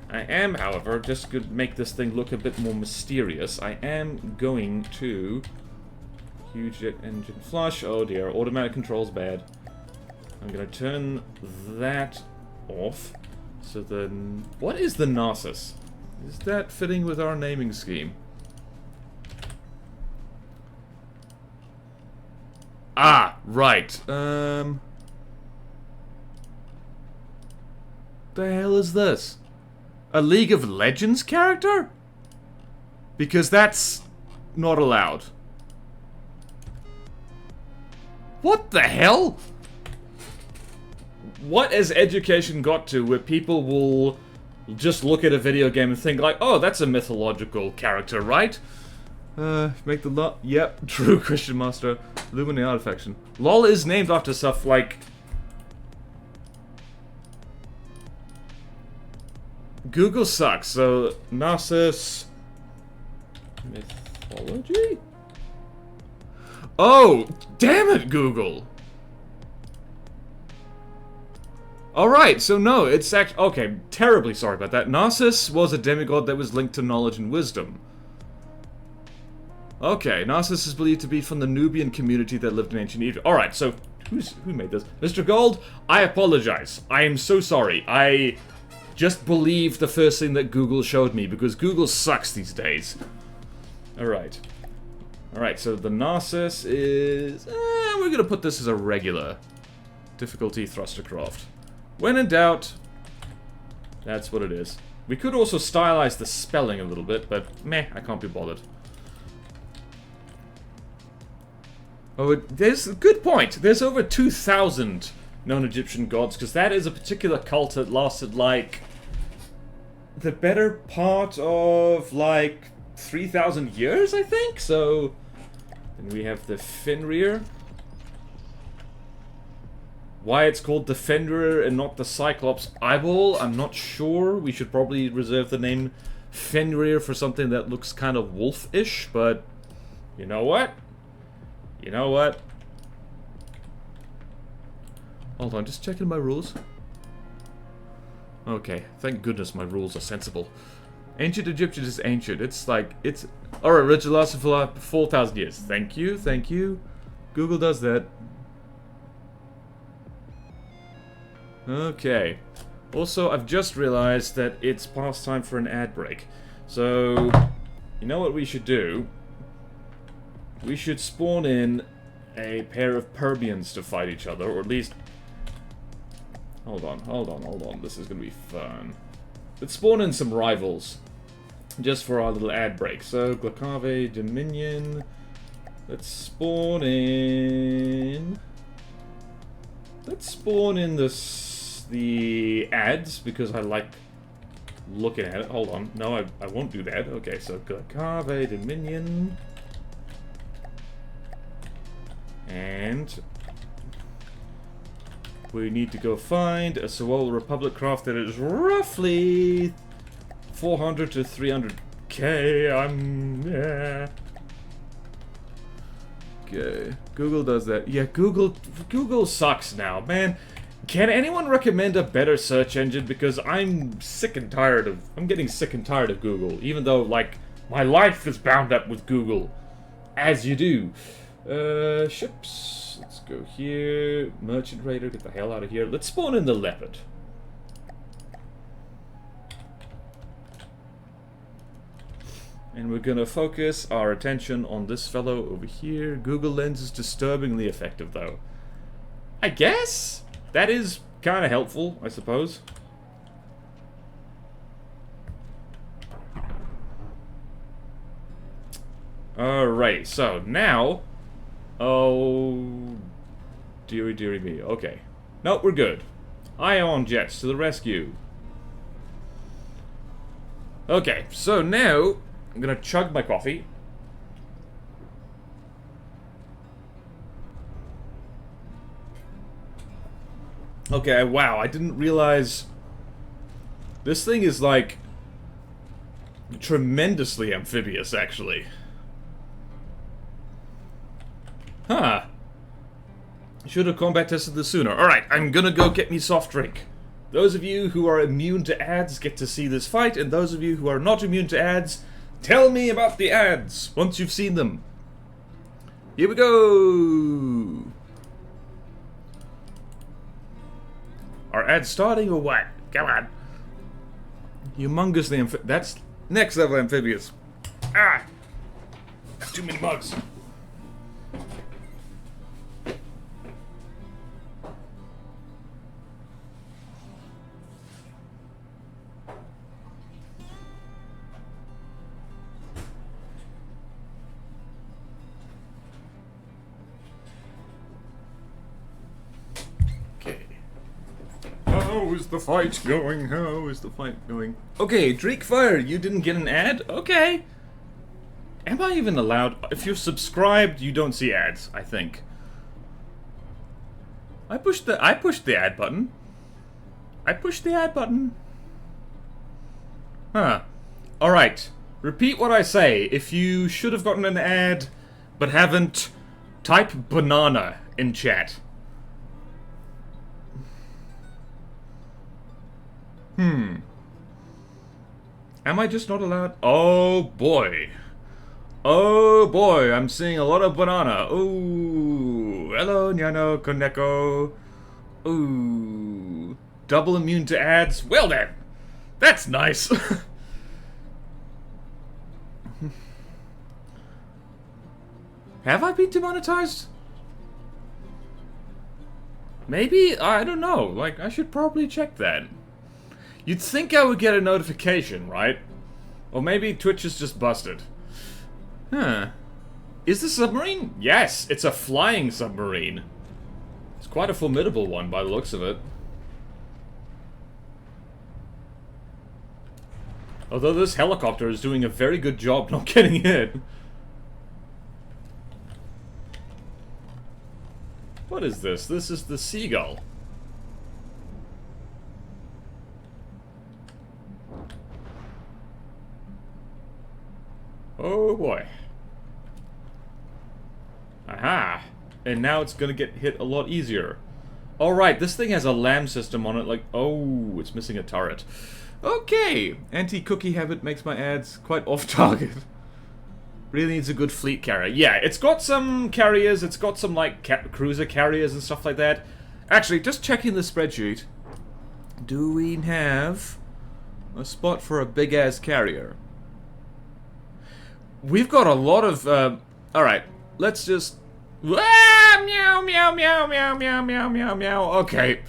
I am, however, just to make this thing look a bit more mysterious, I am going to... Huge jet engine flush, oh dear, automatic control's bad. I'm gonna turn that off. So then, what is the Narcissus? Is that fitting with our naming scheme? Ah, right. The hell is this? A League of Legends character? Because that's not allowed. What the hell? What has education got to where people will just look at a video game and think like, oh, that's a mythological character, right? Make the lot. Yep, true, Christian Master. Illuminati Artifaction. LOL is named after stuff like... Google sucks, so... Narcissus... Mythology? Oh! Damn it, Google! Alright, so no, it's actually... Okay, terribly sorry about that. Narcissus was a demigod that was linked to knowledge and wisdom. Okay, Narcissus is believed to be from the Nubian community that lived in ancient Egypt. Alright, so... Who made this? Mr. Gold, I apologize. I am so sorry. I just believed the first thing that Google showed me, because Google sucks these days. Alright. Alright, so the Narcissus is... we're gonna put this as a regular difficulty thrustercraft. When in doubt, that's what it is. We could also stylize the spelling a little bit, but meh, I can't be bothered. Oh, there's a good point. There's over 2,000 known Egyptian gods, because that is a particular cult that lasted, like, the better part of, like, 3,000 years, I think? So, then we have the Fenrir. Why it's called the Fenrir and not the Cyclops Eyeball, I'm not sure. We should probably reserve the name Fenrir for something that looks kind of wolf-ish, but you know what? You know what? Hold on, just checking my rules. Okay, thank goodness my rules are sensible. Ancient Egyptian is ancient. It's like, it's... Alright, original lasted for 4,000 years. Thank you, thank you. Google does that. Okay. Also, I've just realized that it's past time for an ad break. So, you know what we should do? We should spawn in a pair of Perbians to fight each other, or at least... Hold on. This is gonna be fun. Let's spawn in some rivals. Just for our little ad break. So, Glacave Dominion. Let's spawn in... Let's spawn in the ads, because I like looking at it. Hold on. No, I won't do that. Okay, so Glacave Dominion. And we need to go find a Sewol Republic craft that is roughly 400 to 300k. Yeah. Okay. Google does that. Yeah, Google sucks now, man. Can anyone recommend a better search engine? Because I'm getting sick and tired of Google, even though, like, my life is bound up with Google. As you do. Ships. Let's go here. Merchant Raider, get the hell out of here. Let's spawn in the Leopard. And we're gonna focus our attention on this fellow over here. Google Lens is disturbingly effective, though. I guess? That is kind of helpful, I suppose. Alright, so now... Oh... Dearie me. Okay. Nope, we're good. Ion jets to the rescue. Okay, so now... I'm gonna chug my coffee. Okay, wow, I didn't realize... This thing is, like... tremendously amphibious, actually. Huh. Should have combat tested this sooner. Alright, I'm gonna go get me soft drink. Those of you who are immune to ads get to see this fight, and those of you who are not immune to ads, tell me about the ads once you've seen them. Here we go! Are ads starting or what? Come on. Humongously that's next level amphibious. Ah! Too many mugs. How is the fight going? How is the fight going? Okay, Drakefire, you didn't get an ad? Okay. Am I even allowed? If you're subscribed, you don't see ads, I think. I pushed the ad button. I pushed the ad button. Huh. Alright. Repeat what I say. If you should have gotten an ad, but haven't, type banana in chat. Am I just not allowed? Oh boy. Oh boy, I'm seeing a lot of banana. Ooh. Hello, Nyano, Koneko. Ooh. Double immune to ads. Well then. That's nice. Have I been demonetized? Maybe? I don't know. Like, I should probably check that. You'd think I would get a notification, right? Or maybe Twitch is just busted. Huh. Is the submarine? Yes, it's a flying submarine. It's quite a formidable one by the looks of it. Although this helicopter is doing a very good job not getting hit. What is this? This is the Seagull. Oh boy. Aha! And now it's gonna get hit a lot easier. Alright, this thing has a LAM system on it, like, oh, it's missing a turret. Okay! Anti-cookie habit makes my ads quite off-target. Really needs a good fleet carrier. Yeah, it's got some carriers, it's got some, like, cruiser carriers and stuff like that. Actually, just checking the spreadsheet. Do we have a spot for a big-ass carrier? We've got a lot of... Alright, let's just... Ah, meow, meow, meow, meow, meow, meow, meow, meow. Okay.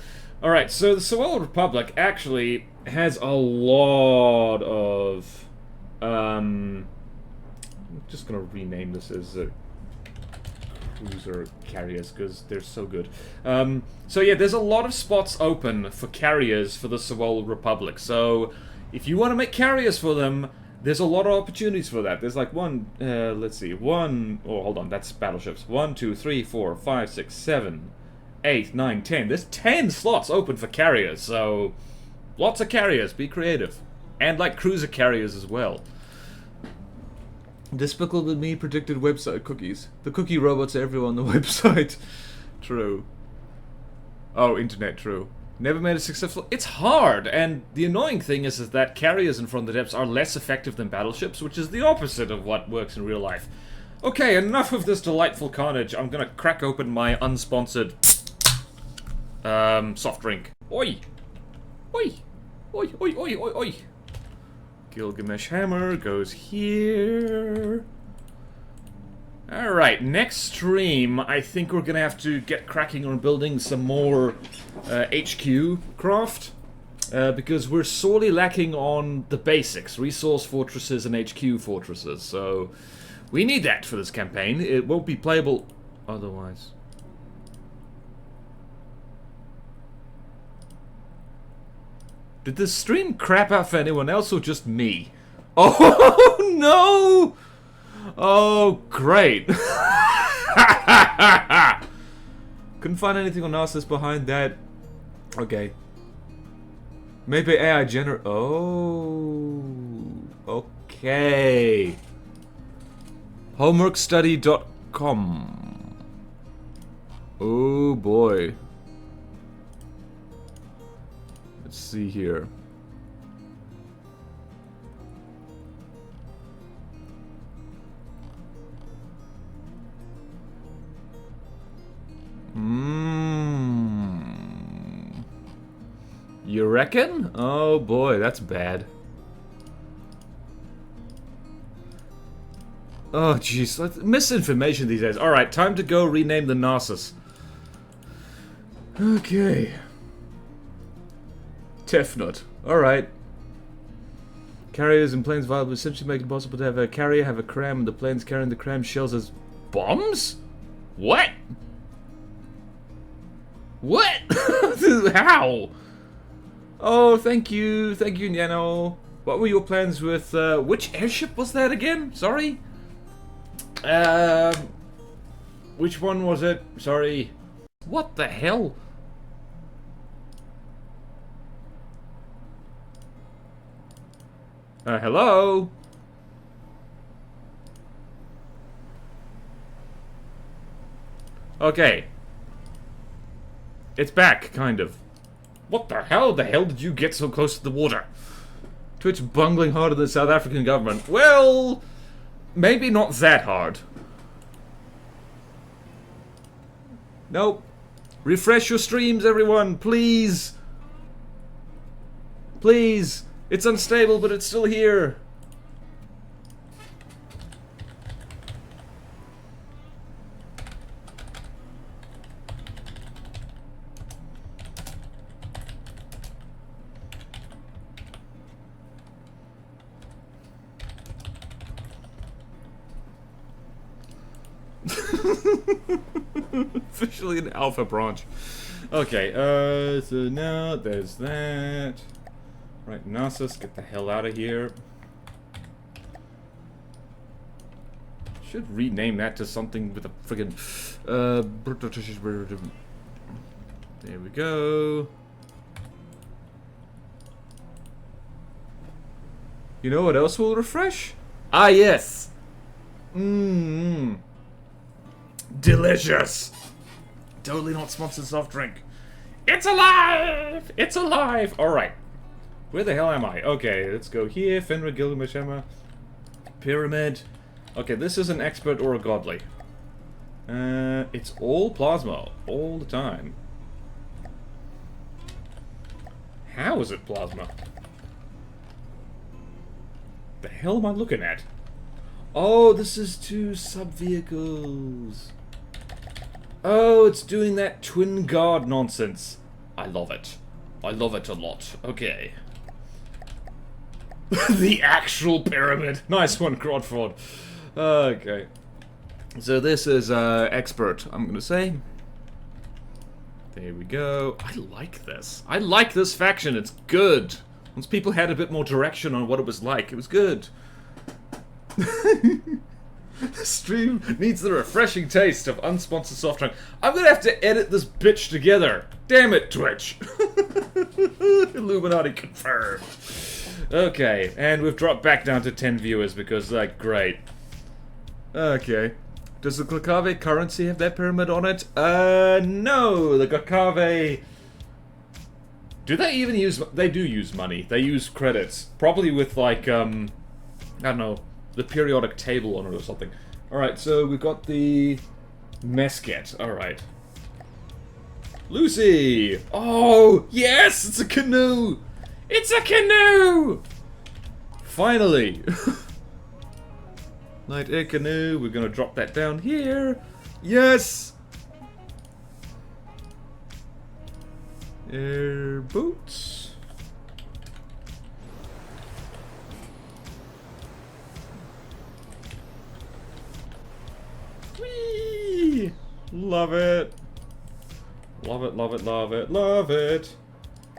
Alright, so the Sewell Republic actually has a lot of... I'm just gonna rename this as... cruiser carriers, because they're so good. So yeah, there's a lot of spots open for carriers for the Sewell Republic. So if you want to make carriers for them, there's a lot of opportunities for that. There's like let's see, hold on, that's battleships. 1, 2, 3, 4, 5, 6, 7, 8, 9, 10. There's 10 slots open for carriers, so lots of carriers, be creative. And like cruiser carriers as well. Despicable Me predicted website cookies. The cookie robots are everywhere on the website. True. Oh, internet, true. Never made a successful... It's hard, and the annoying thing is that carriers in From the Depths are less effective than battleships, which is the opposite of what works in real life. Okay, enough of this delightful carnage. I'm gonna crack open my unsponsored... soft drink. Oi! Oi! Oi, oi, oi, oi, oi! Gilgamesh Hammer goes here. Alright, next stream, I think we're gonna have to get cracking on building some more HQ craft. Because we're sorely lacking on the basics, resource fortresses and HQ fortresses. So, we need that for this campaign. It won't be playable otherwise. Did the stream crap out for anyone else or just me? Oh, no! Oh, great. Couldn't find anything on Narcissus behind that. Okay. Maybe AI gener... Oh. Okay. Homeworkstudy.com. Oh, boy. Let's see here. You reckon? Oh boy, that's bad. Oh jeez, misinformation these days. Alright, time to go rename the Narcissus. Okay. Tefnut. Alright. Carriers and planes viable essentially make it possible to have a carrier have a cram and the planes carrying the cram shells as bombs? What? What? How? Oh, thank you, Nano. What were your plans with, which airship was that again? Sorry? Which one was it? Sorry. What the hell? Hello? Okay. It's back, kind of. What the hell? The hell did you get so close to the water? Twitch bungling harder than the South African government. Well, maybe not that hard. Nope. Refresh your streams, everyone, please. Please. It's unstable, but it's still here. Officially an alpha branch. Okay, so now there's that. Right, Narcissus, get the hell out of here. Should rename that to something with a friggin' there we go. You know what else will refresh? Ah, yes. Delicious. Totally not sponsored soft drink. It's alive! It's alive! Alright. Where the hell am I? Okay, let's go here. Fenrir, Gilgamesh Hammer. Pyramid. Okay, this is an expert or a godly. It's all plasma. All the time. How is it plasma? The hell am I looking at? Oh, this is two sub-vehicles. Oh, it's doing that twin guard nonsense. I love it. I love it a lot. Okay. The actual pyramid. Nice one, Crodford. Okay. So this is expert, I'm gonna say. There we go. I like this. I like this faction. It's good. Once people had a bit more direction on what it was like, it was good. The stream needs the refreshing taste of unsponsored soft drink. I'm gonna have to edit this bitch together. Damn it, Twitch. Illuminati confirmed. Okay, and we've dropped back down to 10 viewers because, like, great. Okay. Does the Glacave currency have that pyramid on it? No! The Glacave... Do they even use... They do use money. They use credits. Probably with, like, I don't know, the periodic table on it or something. Alright, so we've got the... Mesquite. Alright. Lucy! Oh, yes! It's a canoe! It's a canoe! Finally! Light air canoe. We're gonna drop that down here. Yes! Air boots. Whee! Love it. Love it, love it, love it, love it.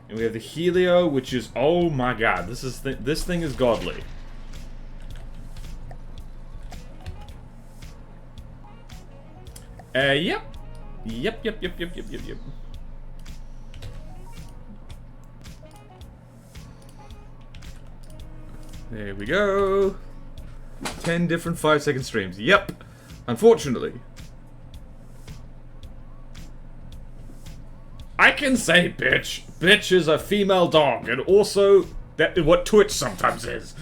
And we have the Helio, which is, oh my god, this thing is godly. Yep. Yep. There we go. 10 different 5-second streams. Yep. Unfortunately. I can say bitch. Bitch is a female dog, and also that is what Twitch sometimes is.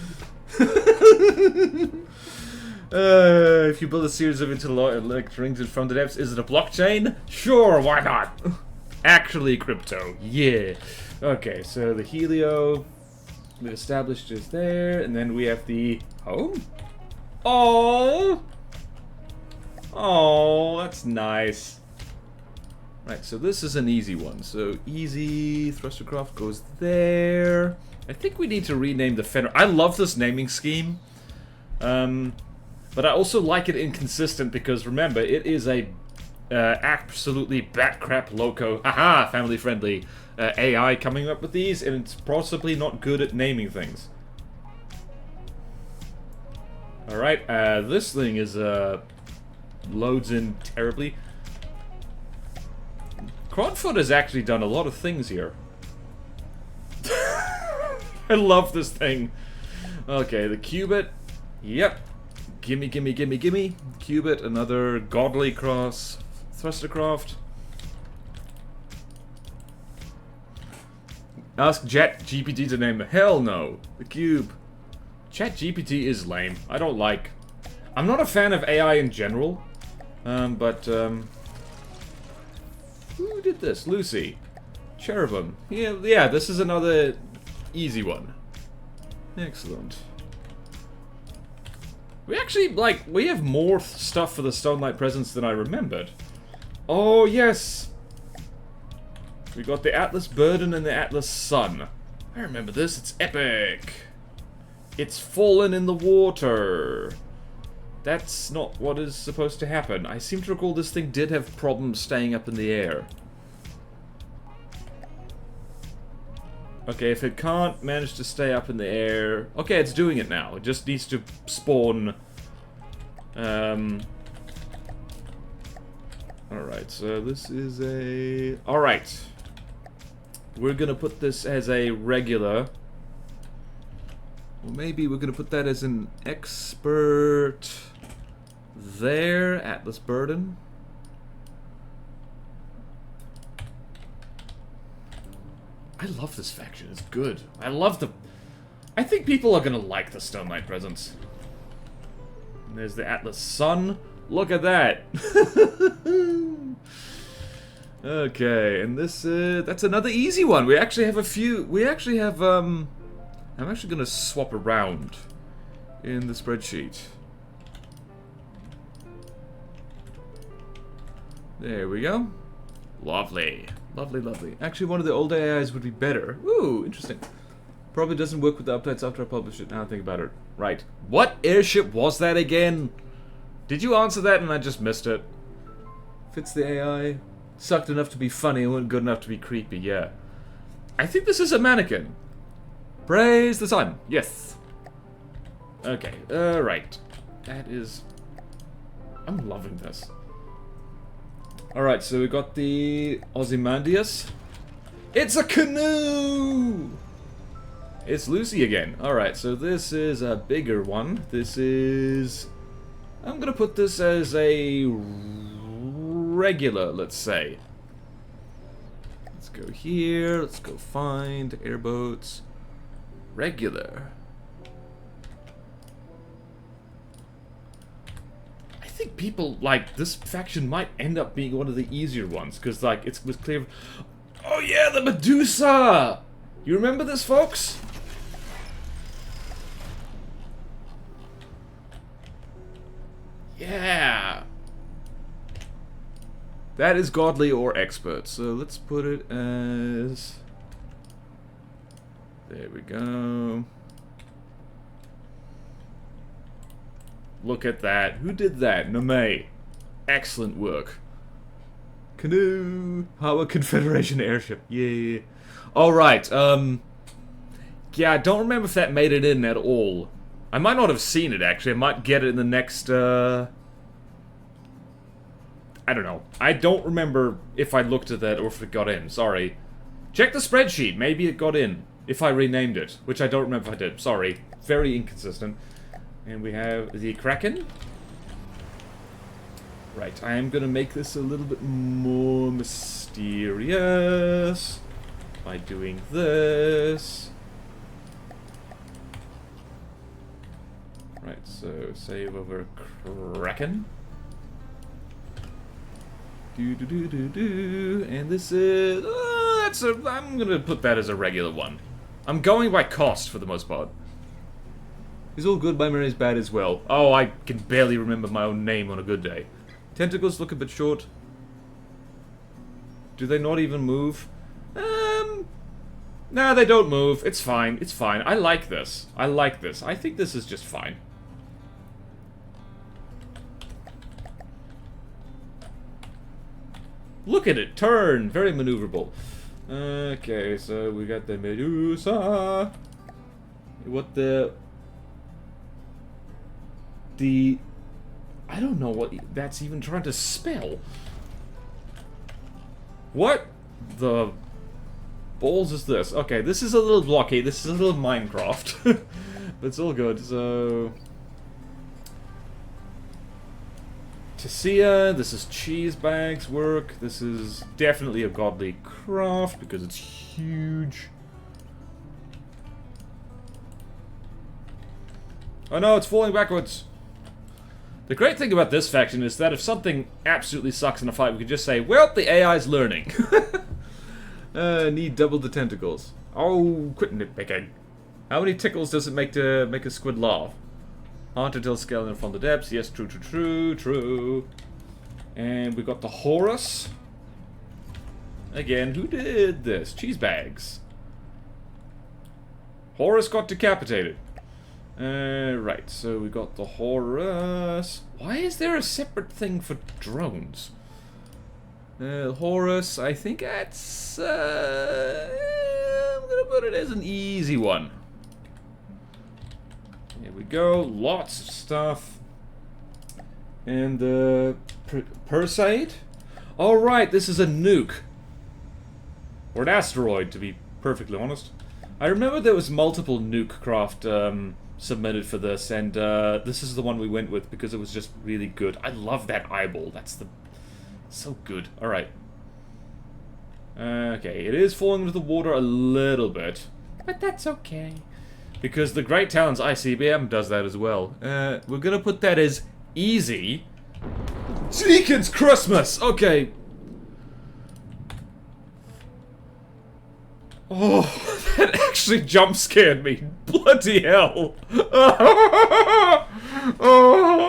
If you build a series of interlinked rings in front of the depths, is it a blockchain? Sure, why not? Actually, crypto. Yeah. Okay, so the Helio we've established is there, and then we have the home. Oh, oh, that's nice. Right, so this is an easy one. So easy thrustercraft goes there. I think we need to rename the fender. I love this naming scheme. But I also like it inconsistent because, remember, it is a absolutely bat-crap loco, haha, family-friendly AI coming up with these, and it's possibly not good at naming things. Alright, this thing is, loads in terribly. Crodfoot has actually done a lot of things here. I love this thing. Okay, the Cubit. Yep. Gimme, gimme, gimme, gimme. Cubit, another godly cross. Thrustercraft. Ask ChatGPT to name. Hell no. The Cube. ChatGPT is lame. I don't like. I'm not a fan of AI in general. Who did this? Lucy. Cherubim. Yeah, this is another easy one. Excellent. We actually, like, we have more stuff for the Stonelight presence than I remembered. Oh, yes! We got the Atlas Burden and the Atlas Sun. I remember this, it's epic! It's fallen in the water! That's not what is supposed to happen. I seem to recall this thing did have problems staying up in the air. Okay, if it can't manage to stay up in the air... Okay, it's doing it now. It just needs to spawn... Alright, so this is a... Alright. We're gonna put this as a regular. Or maybe we're gonna put that as an expert... There, Atlas Burden. I love this faction, it's good. I love the... I think people are gonna like the Stonelight presence. And there's the Atlas Sun. Look at that! Okay, and this, that's another easy one. We actually have a few, we actually have, I'm actually gonna swap around in the spreadsheet. There we go. Lovely. Lovely, lovely. Actually, one of the old AIs would be better. Ooh, interesting. Probably doesn't work with the updates after I publish it. Now I think about it. Right. What airship was that again? Did you answer that and I just missed it? Fits the AI. Sucked enough to be funny and wasn't good enough to be creepy, yeah. I think this is a mannequin. Praise the sun. Yes. Okay, right. That is... I'm loving this. Alright, so we got the Ozymandias. It's a canoe! It's Lucy again. Alright, so this is a bigger one. This is... I'm gonna put this as a regular, let's say. Let's go here. Let's go find airboats. Regular. I think people, like, this faction might end up being one of the easier ones, because, like, it was clear... Oh yeah, the Medusa! You remember this, folks? Yeah! That is godly or expert, so let's put it as... There we go. Look at that. Who did that? Name. Excellent work. Canoe. Our Confederation airship. Yeah. Alright, yeah, I don't remember if that made it in at all. I might not have seen it, actually. I might get it in the next, I don't know. I don't remember if I looked at that or if it got in. Sorry. Check the spreadsheet. Maybe it got in. If I renamed it. Which I don't remember if I did. Sorry. Very inconsistent. And we have the Kraken. Right. I am going to make this a little bit more mysterious. By doing this. Right. So, save over Kraken. And this is... I'm gonna put that as a regular one. I'm going by cost for the most part. He's all good, my memory's bad as well. Oh, I can barely remember my own name on a good day. Tentacles look a bit short. Do they not even move? No, they don't move. It's fine. It's fine. I like this. I like this. I think this is just fine. Look at it turn! Very maneuverable. Okay, so we got the Medusa. What the... I don't know what that's even trying to spell. What the balls is this? Okay, this is a little blocky. This is a little Minecraft. But it's all good, so... Tessia, this is cheese bags work. This is definitely a godly craft because it's huge. Oh no, it's falling backwards. The great thing about this faction is that if something absolutely sucks in a fight, we can just say, well, the AI's learning. Need double the tentacles. Oh, quit nitpicking. How many tickles does it make to make a squid laugh? Hard to tell skeleton from the depths. Yes, true, true, true, true. And we got the Horus. Again, who did this? Cheese bags. Horus got decapitated. Right, so we got the Horus. Why is there a separate thing for drones? Horus, I think that's... I'm gonna put it as an easy one. Here we go, lots of stuff. And the Perseid? Alright, this is a nuke. Or an asteroid, to be perfectly honest. I remember there was multiple nuke craft submitted for this, and this is the one we went with because it was just really good. I love that eyeball, that's the... so good. Alright. Okay, it is falling into the water a little bit. But that's okay. Because the Great Talons ICBM does that as well. We're gonna put that as easy. Deacon's Christmas! Okay. Oh, that actually jump scared me. Bloody hell. Oh.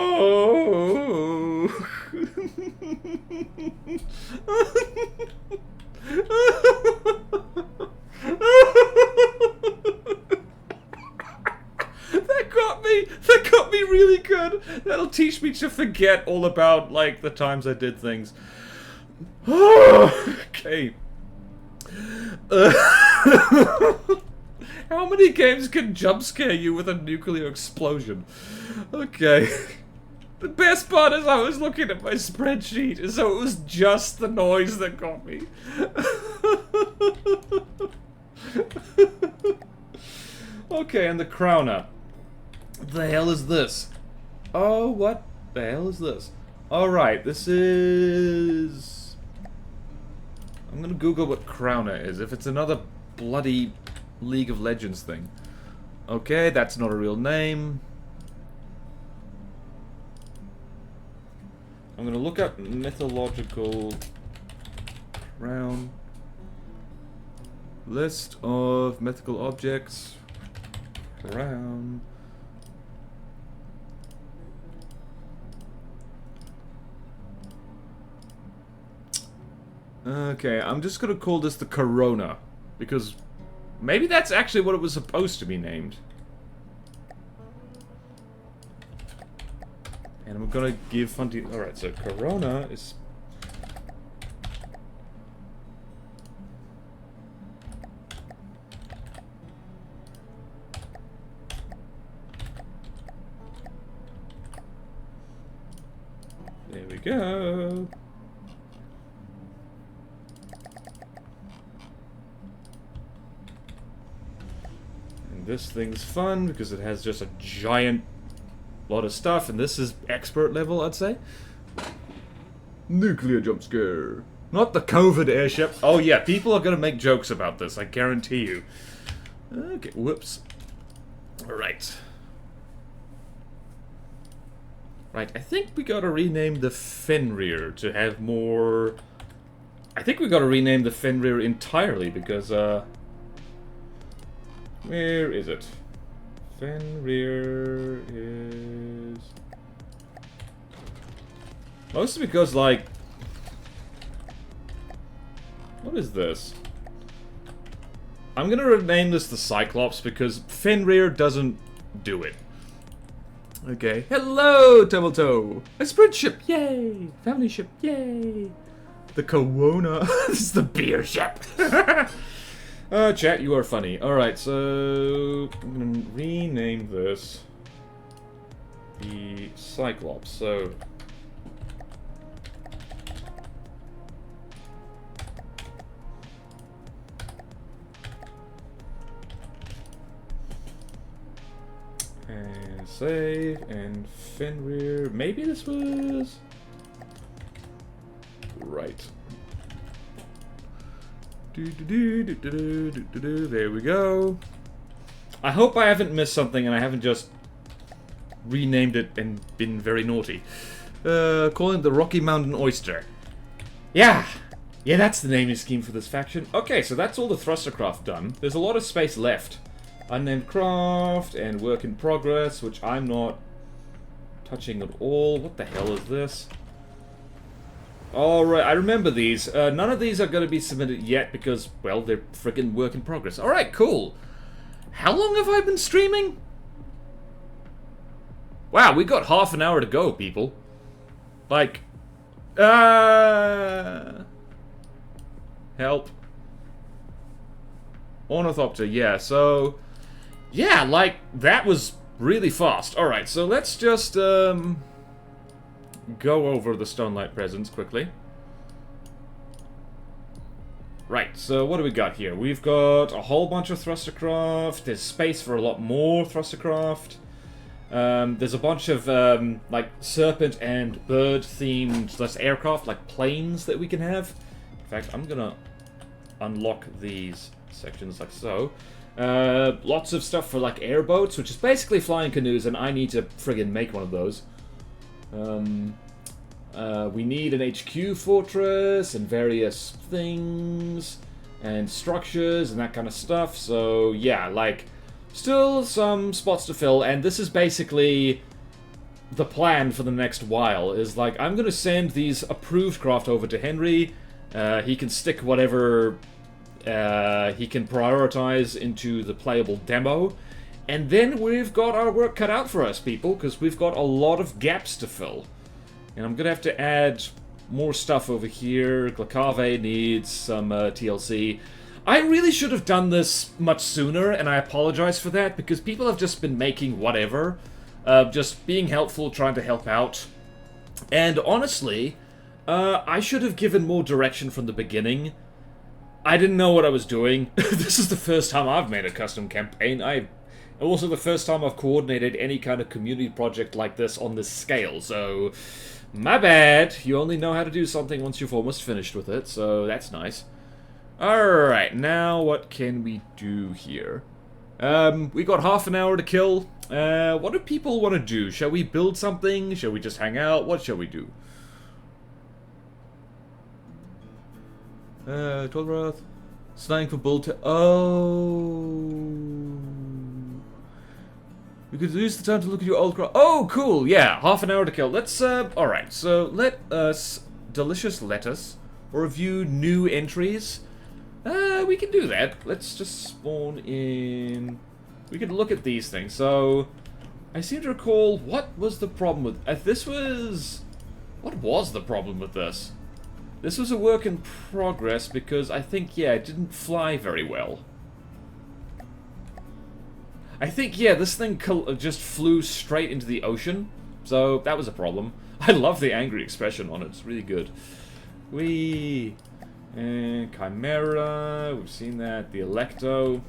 That got me really good. That'll teach me to forget all about, like, the times I did things. Okay. How many games can jump scare you with a nuclear explosion? Okay. The best part is I was looking at my spreadsheet, and so it was just the noise that got me. Okay, and the crowner. What the hell is this? Oh, what the hell is this? Alright, this is... I'm gonna Google what crowner is, if it's another bloody League of Legends thing. Okay, that's not a real name. I'm gonna look up mythological crown. List of mythical objects. Crown. Okay, I'm just gonna call this the Corona, because maybe that's actually what it was supposed to be named. And I'm gonna give Funty... Alright, so Corona is... There we go. And this thing's fun because it has just a giant lot of stuff, and this is expert level, I'd say. Nuclear jump scare. Not the COVID airship. Oh yeah, people are gonna make jokes about this, I guarantee you. Okay, whoops. Alright. Right, I think we gotta rename the Fenrir to have more... I think we gotta rename the Fenrir entirely, because, where is it? Fenrir is... Mostly because, like... What is this? I'm gonna rename this the Cyclops because Fenrir doesn't do it. Okay. Hello, Tiptoe! A spread ship, yay! Family ship, yay! The Corona. This is the beer ship! Chat, you are funny. Alright, so... I'm gonna rename this... the Cyclops, so... And save, and Fenrir... Maybe this was... Right. There we go. I hope I haven't missed something and I haven't just renamed it and been very naughty. Calling it the Rocky Mountain Oyster. Yeah! Yeah, that's the naming scheme for this faction. Okay, so that's all the thruster craft done. There's a lot of space left. Unnamed craft and work in progress, which I'm not touching at all. What the hell is this? Alright, I remember these. None of these are going to be submitted yet because, well, they're friggin' work in progress. Alright, cool. How long have I been streaming? Wow, we got half an hour to go, people. Like, help. Ornithopter, yeah, so... Yeah, like, that was really fast. Alright, so let's just, go over the Stonelight presents quickly. Right, so what do we got here? We've got a whole bunch of thrustercraft. There's space for a lot more thrustercraft. There's a bunch of, like, serpent and bird-themed aircraft, like planes that we can have. In fact, I'm gonna unlock these sections like so. Lots of stuff for, like, airboats, which is basically flying canoes, and I need to friggin' make one of those. We need an HQ fortress and various things. and structures and that kind of stuff. So yeah, like, still some spots to fill, and this is basically the plan for the next while, is like, I'm gonna send these approved craft over to Henry. He can stick whatever he can prioritize into the playable demo, and then we've got our work cut out for us, people, because we've got a lot of gaps to fill. And I'm gonna have to add more stuff over here. Glacave needs some TLC. I really should have done this much sooner, and I apologize for that, because people have just been making whatever. Just being helpful, trying to help out. And honestly, I should have given more direction from the beginning. I didn't know what I was doing. This is the first time I've made a custom campaign. Also the first time I've coordinated any kind of community project like this on this scale, so my bad. You only know how to do something once you've almost finished with it, so that's nice. Alright, now what can we do here? We got half an hour to kill. What do people want to do? Shall we build something? Shall we just hang out? What shall we do? 12 Wrath. Slang for bull to... Oh... We could use the time to look at your old craft. Oh, cool, yeah, half an hour to kill. Let's, alright, so let us... Delicious lettuce. Or review new entries. We can do that. Let's just spawn in... We could look at these things. So, I seem to recall, what was the problem with... this was... What was the problem with this? This was a work in progress because I think, yeah, it didn't fly very well. I think, yeah, this thing just flew straight into the ocean. So, that was a problem. I love the angry expression on it. It's really good. And Chimera, we've seen that. The Electo.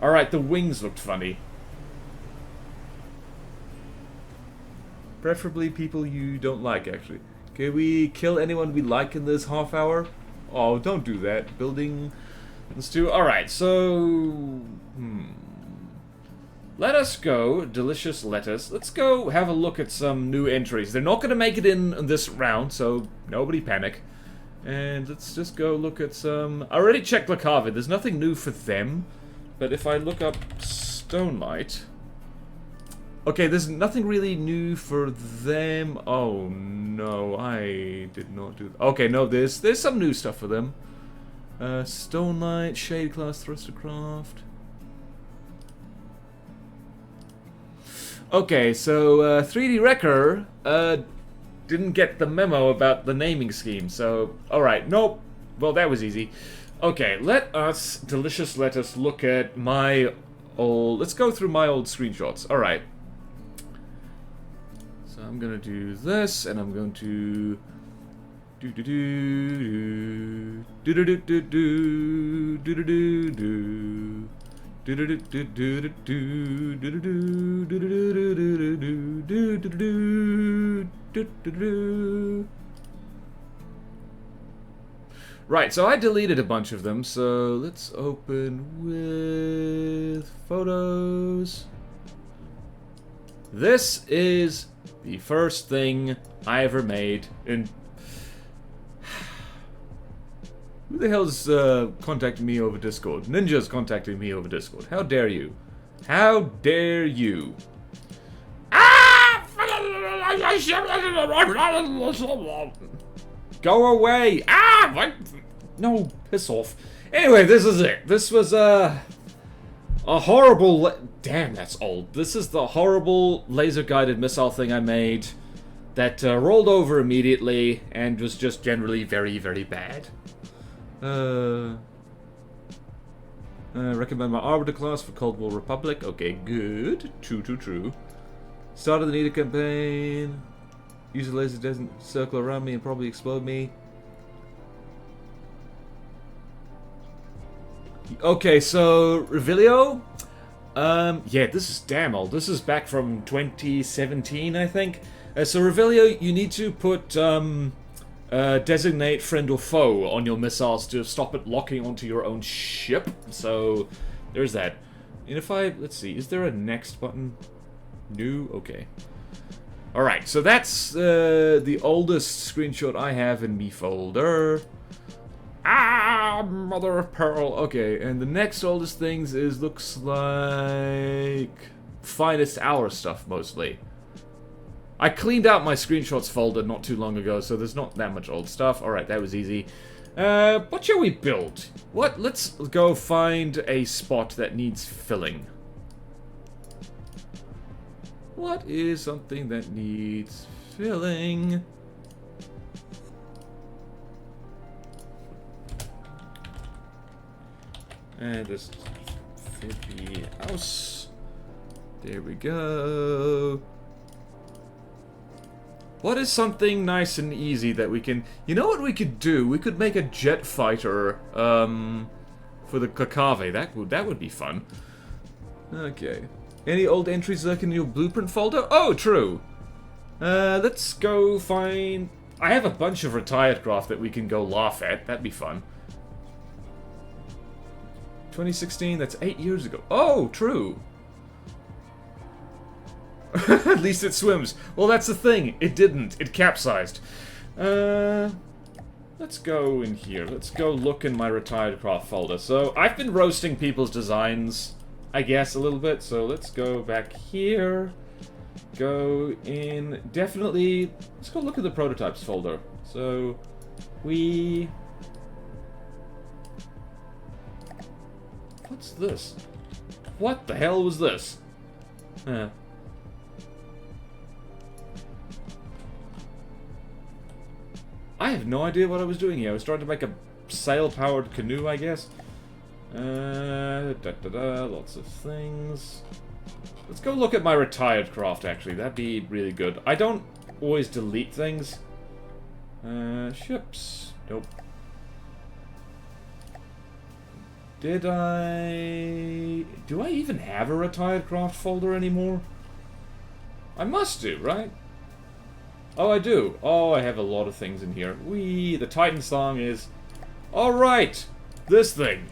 Alright, the wings looked funny. Preferably people you don't like, actually. Can we kill anyone we like in this half hour? Oh, don't do that. Building... Let's do... Alright, so... Let us go. Delicious lettuce. Let's go have a look at some new entries. They're not going to make it in this round, so nobody panic. And let's just go look at some... I already checked Glacave. There's nothing new for them. But if I look up Stonelight... Okay, there's nothing really new for them. Oh, no. I did not do... Okay, no, there's some new stuff for them. Stonelight, Shade Class, Thruster Craft. Okay, so 3D Wrecker didn't get the memo about the naming scheme, so... Alright, nope. Well, that was easy. Okay, let us look at my old... Let's go through my old screenshots. Alright. So I'm gonna do this, and I'm going to... Right, so I deleted a bunch of them, so let's open with photos. This is the first thing I ever made in... Who the hell's contacting me over Discord? Ninja's contacting me over Discord. How dare you? How dare you? Ah! Go away! Ah! What? No, piss off. Anyway, this is it. This was a horrible... Damn, that's old. This is the horrible laser-guided missile thing I made that rolled over immediately and was just generally very, very bad. Recommend my Arbiter class for Cold War Republic. Okay, good. True. Started the Nita campaign. Use a laser doesn't circle around me and probably explode me. Okay, so Revelio. Yeah, this is damn old. This is back from 2017, I think. So Revelio, you need to put designate friend or foe on your missiles to stop it locking onto your own ship. So there's that. And if let's see, is there a next button? New? Okay. Alright, so that's the oldest screenshot I have in me folder. Ah, mother of pearl. Okay, and the next oldest things is, looks like... finest hour stuff, mostly. I cleaned out my screenshots folder not too long ago, so there's not that much old stuff. Alright, that was easy. What shall we build? Let's go find a spot that needs filling. What is something that needs filling? And this fit the house. There we go. What is something nice and easy that we can... You know what we could do? We could make a jet fighter, for the Glacave. That would be fun. Okay. Any old entries lurking in your blueprint folder? Oh, true. Let's go find... I have a bunch of retired craft that we can go laugh at. That'd be fun. 2016, that's 8 years ago. Oh, true. At least it swims. Well, that's the thing. It didn't. It capsized. Let's go in here. Let's go look in my retired craft folder. So, I've been roasting people's designs, I guess, a little bit. So, let's go back here. Go in... Definitely... Let's go look at the prototypes folder. So, we... What's this? What the hell was this? Huh. I have no idea what I was doing here. I was trying to make a sail-powered canoe, I guess. Lots of things. Let's go look at my retired craft, actually. That'd be really good. I don't always delete things. Ships. Nope. Did I... Do I even have a retired craft folder anymore? I must do, right? Oh, I do. Oh, I have a lot of things in here. The Titan song is... Alright! This thing.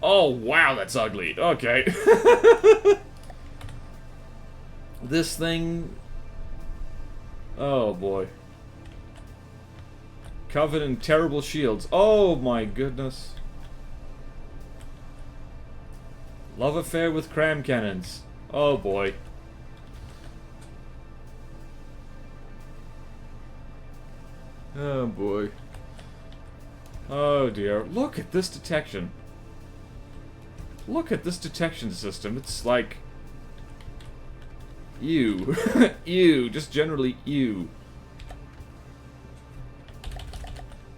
Oh, wow, that's ugly. Okay. This thing... Oh, boy. Covered in terrible shields. Oh, my goodness. Love affair with cram cannons. Oh, boy. Oh boy. Oh dear. Look at this detection. Look at this detection system. It's like... Ew. Ew. Just generally ew.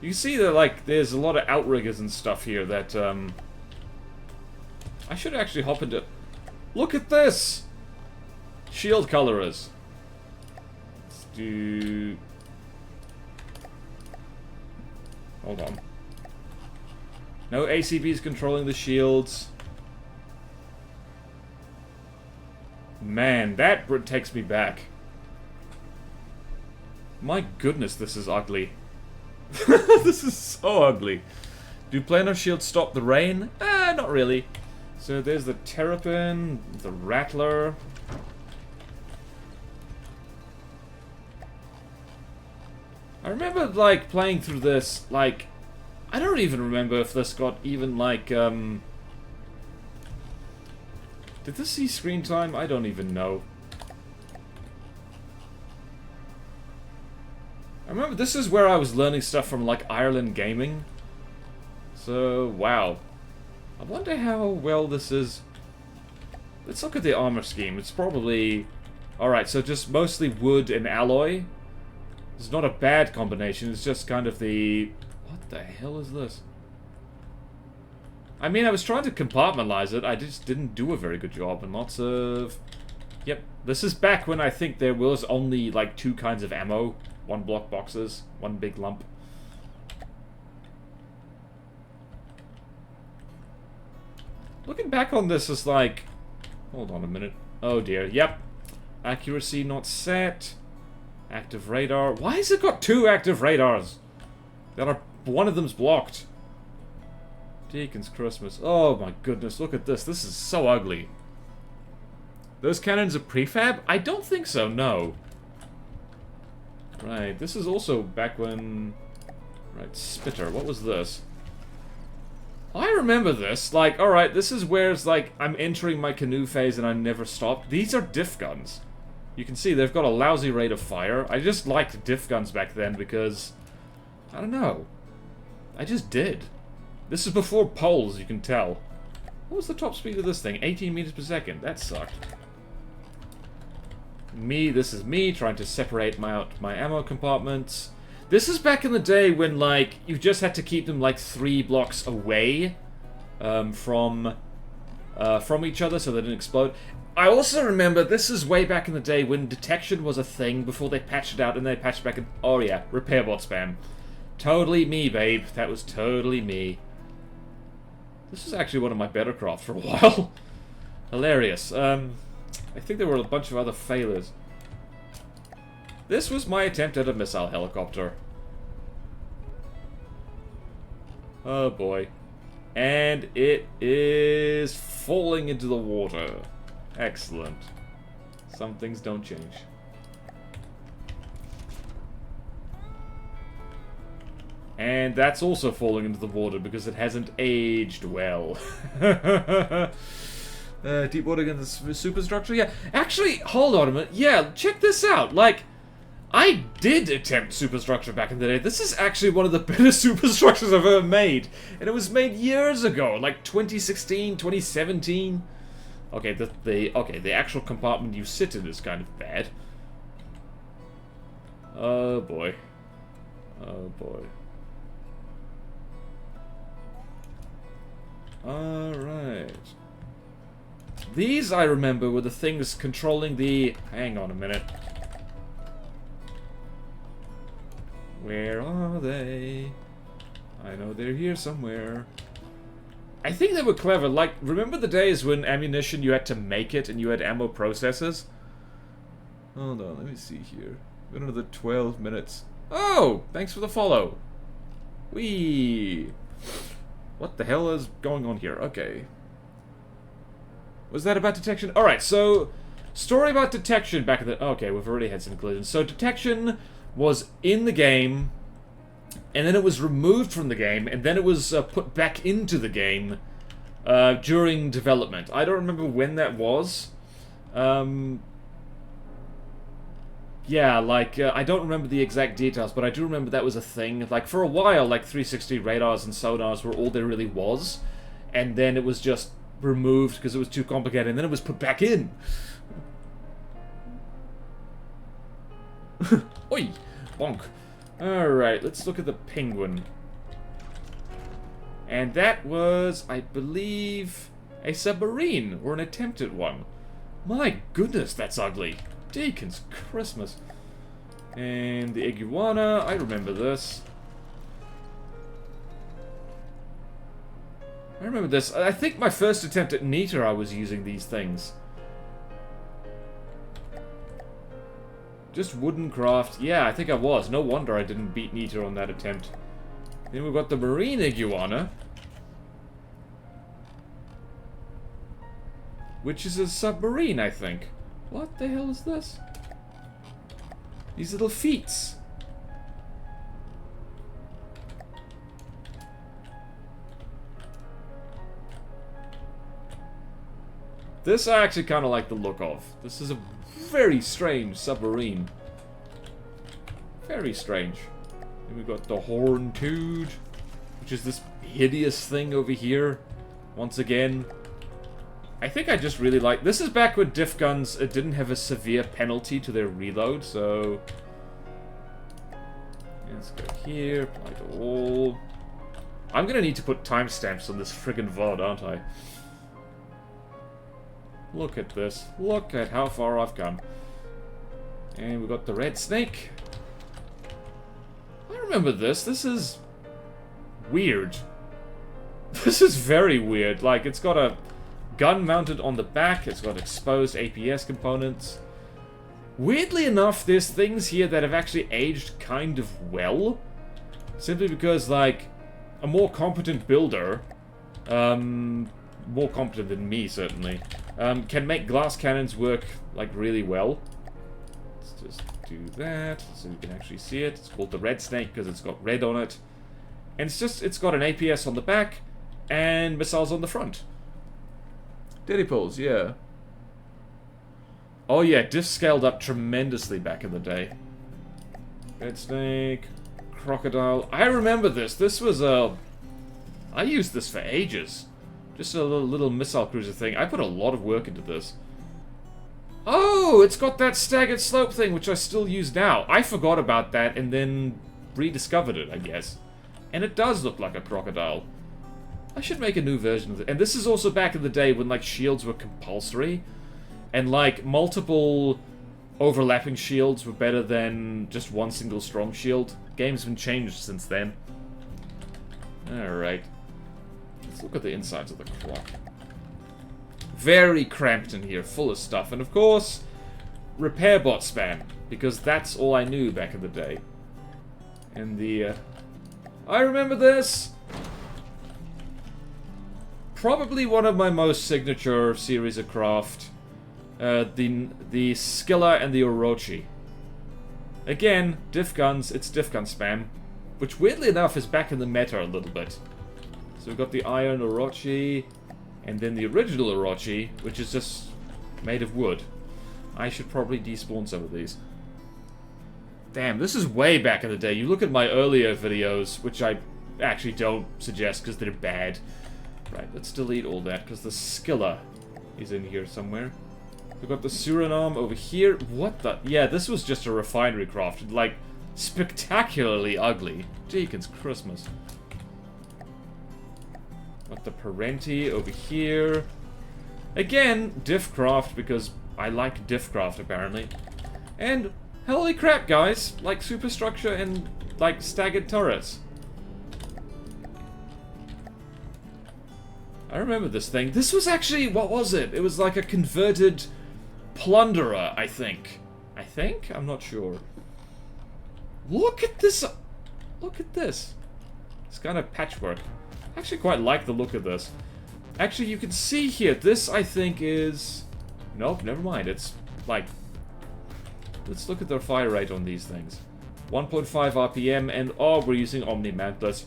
You can see that, like, there's a lot of outriggers and stuff here that, I should actually hop into... Look at this! Shield colorers. Let's do... Hold on. No ACBs controlling the shields. Man, that takes me back. My goodness, this is ugly. This is so ugly. Do planar shields stop the rain? Not really. So there's the Terrapin, the Rattler. I remember, like, playing through this, like... I don't even remember if this got even, like, Did this see screen time? I don't even know. I remember this is where I was learning stuff from, like, Ireland Gaming. So, wow. I wonder how well this is... Let's look at the armor scheme. It's probably... Alright, so just mostly wood and alloy. It's not a bad combination, it's just kind of the... What the hell is this? I mean, I was trying to compartmentalize it, I just didn't do a very good job, and lots of... Yep, this is back when I think there was only, like, 2 kinds of ammo. 1 block boxes, 1 big lump. Looking back on this is like... Hold on a minute. Oh dear, yep. Accuracy not set. Active radar. Why has it got 2 active radars? That are... One of them's blocked. Deacon's Christmas. Oh my goodness, look at this. This is so ugly. Those cannons are prefab? I don't think so, no. Right, this is also back when... Right, spitter. What was this? I remember this. Like, alright, this is where it's like I'm entering my canoe phase and I never stopped. These are diff guns. You can see they've got a lousy rate of fire. I just liked diff guns back then because... I don't know. I just did. This is before poles, you can tell. What was the top speed of this thing? 18 meters per second. That sucked. This is me trying to separate my ammo compartments. This is back in the day when, like, you just had to keep them, like, 3 blocks away from each other so they didn't explode. I also remember this is way back in the day when detection was a thing before they patched it out and they patched back in... Oh, yeah. Repair bot spam. Totally me, babe. That was totally me. This is actually one of my better crafts for a while. Hilarious. I think there were a bunch of other failures. This was my attempt at a missile helicopter. Oh boy. And it is falling into the water. Excellent. Some things don't change. And that's also falling into the water because it hasn't aged well. Deep water against the superstructure? Yeah. Actually, hold on a minute. Yeah, check this out. Like, I did attempt superstructure back in the day. This is actually one of the better superstructures I've ever made. And it was made years ago, like 2016, 2017. Okay, the actual compartment you sit in is kind of bad. Oh boy. Oh boy. Alright. These, I remember, were the things controlling the... Hang on a minute. Where are they? I know they're here somewhere. I think they were clever. Like, remember the days when ammunition, you had to make it and you had ammo processors? Hold on, let me see here. Got another 12 minutes. Oh! Thanks for the follow. Whee! What the hell is going on here? Okay. Was that about detection? Alright, so... Story about detection back in the... Okay, we've already had some collisions. So detection was in the game, and then it was removed from the game, and then it was put back into the game during development. I don't remember when that was. Yeah, like, I don't remember the exact details, but I do remember that was a thing. Like, for a while, like, 360 radars and sonars were all there really was, and then it was just removed because it was too complicated, and then it was put back in. Oi! Bonk. Alright, let's look at the penguin. And that was, I believe, a submarine, or an attempted one. My goodness, that's ugly. Deacon's Christmas. And the iguana, I remember this. I remember this. I think my first attempt at Nita, I was using these things. Just wooden craft. Yeah, I think I was. No wonder I didn't beat Nita on that attempt. Then we've got the marine iguana. Which is a submarine, I think. What the hell is this? These little feets. This I actually kind of like the look of. This is a very strange submarine. Very strange. And we've got the horn-toad, which is this hideous thing over here. Once again. I think I just really like... This is back when diff guns didn't have a severe penalty to their reload, so... Let's go here, apply to all. I'm gonna need to put timestamps on this friggin' VOD, aren't I? Look at this. Look at how far I've come. And we've got the red snake. I remember this. This is... weird. This is very weird. Like, it's got a gun mounted on the back. It's got exposed APS components. Weirdly enough, there's things here that have actually aged kind of well. Simply because, like, a more competent builder, more competent than me, certainly, can make glass cannons work, like, really well. Let's just do that so we can actually see it. It's called the red snake because it's got red on it. And it's got an APS on the back and missiles on the front. Daddy poles, yeah. Oh yeah, diff scaled up tremendously back in the day. Red snake, crocodile. I remember this. This was I used this for ages. Just a little missile cruiser thing. I put a lot of work into this. Oh, it's got that staggered slope thing, which I still use now. I forgot about that and then rediscovered it, I guess. And it does look like a crocodile. I should make a new version of it. And this is also back in the day when, like, shields were compulsory. And, like, multiple overlapping shields were better than just one single strong shield. Game's been changed since then. Alright. Let's look at the insides of the croc. Very cramped in here, full of stuff. And, of course, repair bot spam. Because that's all I knew back in the day. And the, I remember this! Probably one of my most signature series of craft. The Skilla and the Orochi. Again, diff guns, it's diff gun spam. Which, weirdly enough, is back in the meta a little bit. So we've got the Iron Orochi, and then the original Orochi, which is just made of wood. I should probably despawn some of these. Damn, this is way back in the day. You look at my earlier videos, which I actually don't suggest because they're bad. Right, let's delete all that, because the Skilla is in here somewhere. We've got the Suriname over here. What the? Yeah, this was just a refinery craft. Like, spectacularly ugly. Deacon's Christmas. Got the Parenti over here. Again, diff craft, because I like diff craft, apparently. And, holy crap, guys. Like, superstructure and, like, staggered turrets. I remember this thing. This was actually, what was it? It was like a converted plunderer, I think. I think? I'm not sure. Look at this. Look at this. It's kind of patchwork. I actually quite like the look of this. Actually, you can see here, this I think is... Nope, never mind. It's like... Let's look at the fire rate on these things. 1.5 RPM, and oh, we're using Omni Mantless.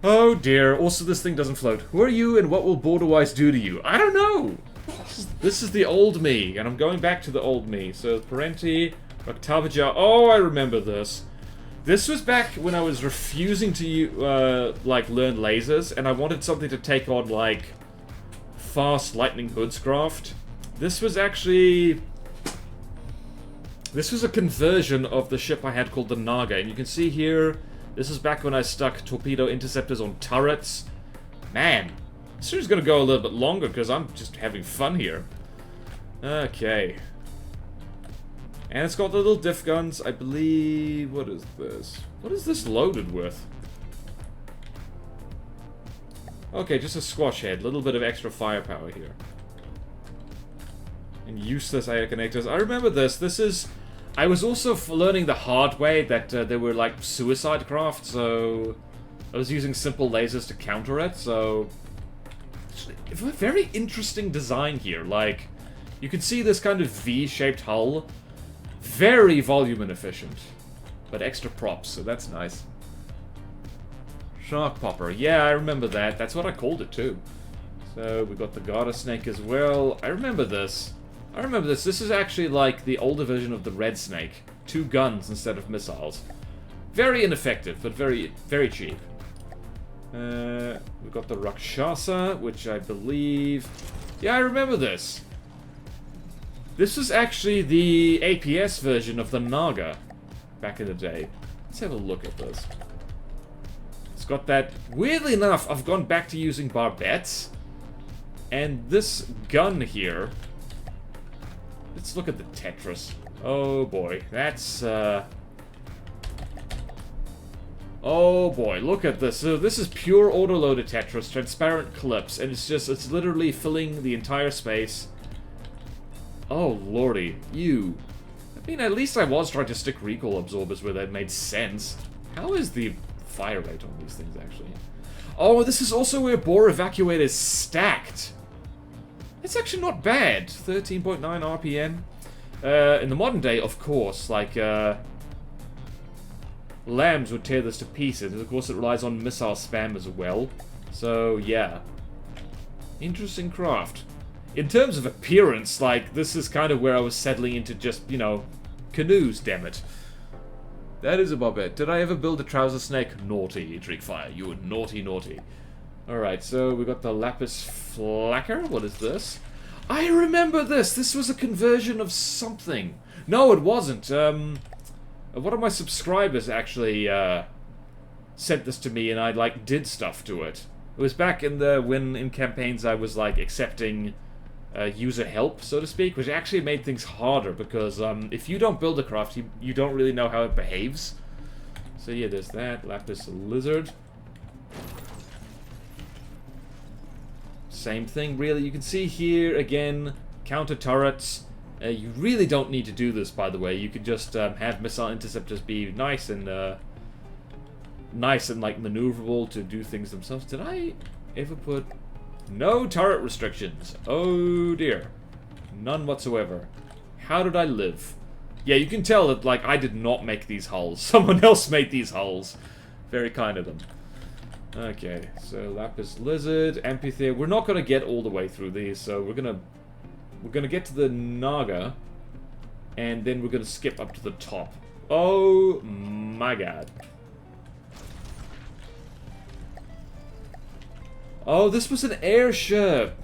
Oh dear, also this thing doesn't float. Who are you and what will BorderWise do to you? I don't know! This is the old me, and I'm going back to the old me. So, Parenti, Octavia. Oh, I remember this. This was back when I was refusing to, like, learn lasers, and I wanted something to take on, like, fast Lightning Hoods craft. This was actually... This was a conversion of the ship I had called the Naga, and you can see here... This is back when I stuck torpedo interceptors on turrets. Man, this is going to go a little bit longer because I'm just having fun here. Okay. And it's got the little diff guns, I believe... What is this? What is this loaded with? Okay, just a squash head. A little bit of extra firepower here. And useless air connectors. I remember this. This is... I was also learning the hard way that there were, like, suicide craft, so... I was using simple lasers to counter it, so... It's a very interesting design here, like... You can see this kind of V-shaped hull. Very volume inefficient. But extra props, so that's nice. Shark Popper. Yeah, I remember that. That's what I called it, too. So, we got the Garter Snake as well. I remember this. I remember this. This is actually like the older version of the Red Snake. 2 guns instead of missiles. Very ineffective, but very, very cheap. We've got the Rakshasa, which I believe... Yeah, I remember this. This was actually the APS version of the Naga back in the day. Let's have a look at this. It's got that... Weirdly enough, I've gone back to using barbettes. And this gun here... Let's look at the Tetris. Oh boy, that's oh boy, look at this. So this is pure autoloaded Tetris, transparent clips, and it's literally filling the entire space. Oh lordy, you. I mean, at least I was trying to stick recoil absorbers where that made sense. How is the fire rate on these things actually? Oh, this is also where bore evacuate is stacked. It's actually not bad. 13.9 RPM. In the modern day, of course, like, lambs would tear this to pieces. And of course, it relies on missile spam as well. So, yeah. Interesting craft. In terms of appearance, like, this is kind of where I was settling into just, you know, canoes, damn it. That is a bobette. Did I ever build a trouser snake? Naughty, Dreekfire. You were naughty, naughty. Alright, so we got the lapis flacker. What is this? I remember this! This was a conversion of something. No, it wasn't. One of my subscribers actually sent this to me and I, like, did stuff to it. It was back in the, when in campaigns I was, like, accepting user help, so to speak, which actually made things harder because if you don't build a craft, you don't really know how it behaves. So yeah, there's that. Lapis lizard. Same thing, really. You can see here, again, counter turrets. You really don't need to do this, by the way. You could just have missile interceptors be nice and like maneuverable to do things themselves. Did I ever put no turret restrictions? Oh dear, none whatsoever. How did I live? Yeah, you can tell that like I did not make these hulls. Someone else made these hulls. Very kind of them. Okay, so lapis lizard, amphitheater. We're not gonna get all the way through these, so we're gonna get to the Naga, and then we're gonna skip up to the top. Oh my god. Oh, this was an airship!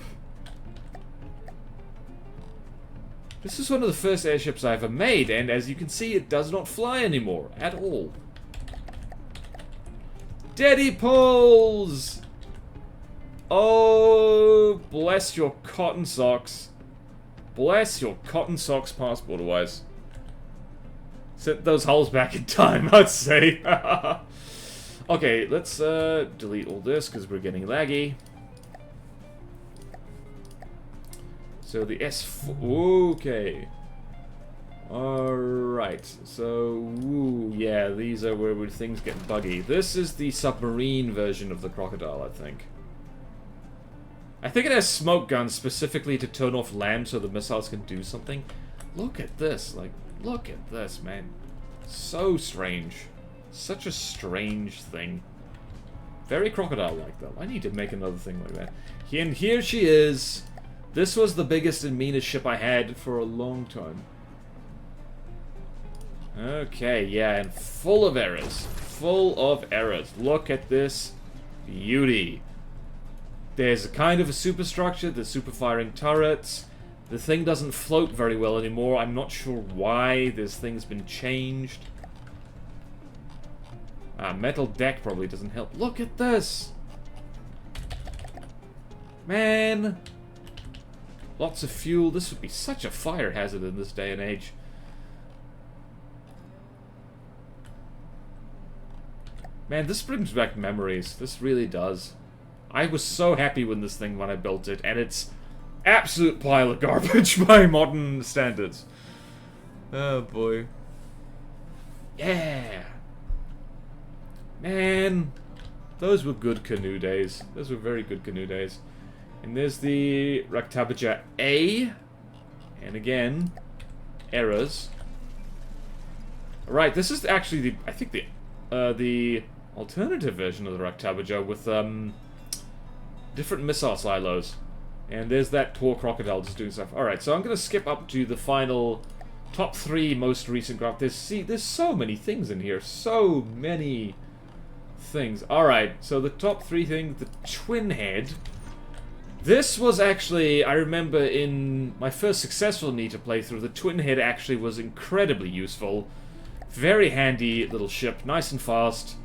This is one of the first airships I ever made, and as you can see, it does not fly anymore, at all. Daddy pulls! Oh, bless your cotton socks. Bless your cotton socks, past BorderWise. Set those hulls back in time, I'd say. Okay, let's delete all this because we're getting laggy. So the S4, okay. Alright, so, ooh, yeah, these are where things get buggy. This is the submarine version of the crocodile, I think. I think it has smoke guns specifically to turn off lambs so the missiles can do something. Look at this, like, look at this, man. So strange. Such a strange thing. Very crocodile-like, though. I need to make another thing like that. And here she is. This was the biggest and meanest ship I had for a long time. Okay, yeah, and full of errors. Full of errors. Look at this beauty. There's a kind of a superstructure, the super firing turrets. The thing doesn't float very well anymore. I'm not sure why. This thing's been changed. Metal deck probably doesn't help. Look at this! Man! Lots of fuel. This would be such a fire hazard in this day and age. Man, this brings back memories. This really does. I was so happy when I built it, and it's absolute pile of garbage by modern standards. Oh boy. Yeah! Man, those were good canoe days. Those were very good canoe days. And there's the Raktabaja A. And again, errors. Right, this is actually I think the alternative version of the Raktabaja with different missile silos. And there's that poor crocodile just doing stuff. Alright, so I'm gonna skip up to the final top 3 most recent craft. There's so many things in here. So many things. Alright, so the top 3 things, the twin head. This was actually, I remember in my first successful Nita playthrough, the twin head actually was incredibly useful. Very handy little ship, nice and fast,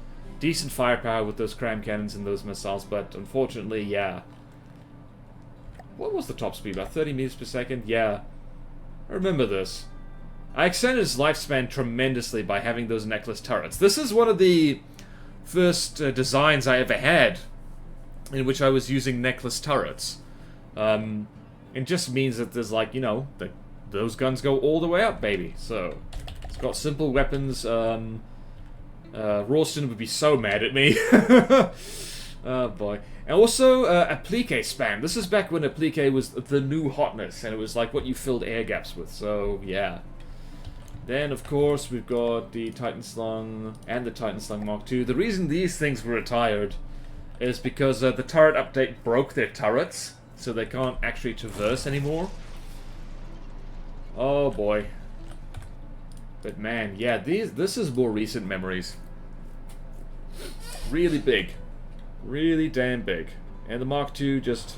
decent firepower with those cram cannons and those missiles, but unfortunately, yeah. What was the top speed? About 30 meters per second? Yeah. I remember this. I extended its lifespan tremendously by having those necklace turrets. This is one of the first designs I ever had in which I was using necklace turrets. It just means that there's like, you know, those guns go all the way up, baby. So, it's got simple weapons. Rawston would be so mad at me. Oh boy. And also, applique spam. This is back when applique was the new hotness, and it was like what you filled air gaps with, so yeah. Then, of course, we've got the Titan Slung and the Titan Slung Mark II. The reason these things were retired is because the turret update broke their turrets, so they can't actually traverse anymore. Oh boy. But man, yeah, this is more recent memories. Really big. Really damn big. And the Mark II just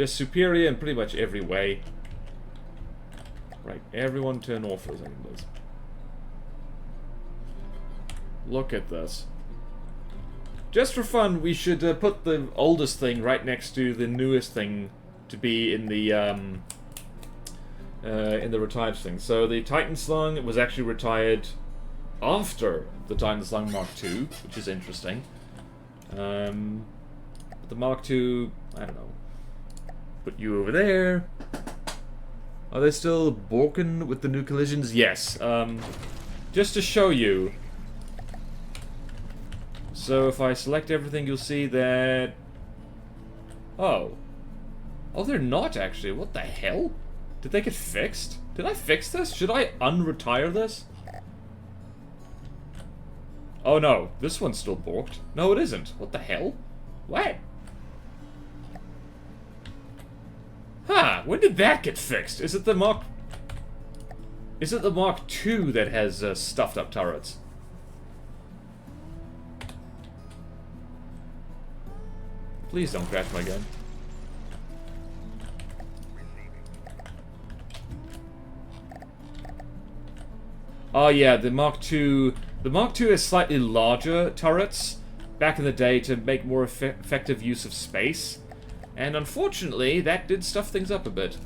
superior in pretty much every way. Right, everyone turn off those animals. Look at this. Just for fun, we should put the oldest thing right next to the newest thing to be in the retired thing. So the Titan Slung was actually retired after the Titan Slung Mark II, which is interesting. But the Mark II, I don't know. Put you over there. Are they still broken with the new collisions? Yes. Just to show you. So if I select everything, you'll see that... Oh. Oh, they're not actually. What the hell? Did they get fixed? Did I fix this? Should I unretire this? Oh no, this one's still borked. No, it isn't. What the hell? What? Huh, when did that get fixed? Is it the Mark II that has stuffed up turrets? Please don't crash my gun. Oh yeah, the Mark II has slightly larger turrets back in the day to make more effective use of space. And unfortunately, that did stuff things up a bit.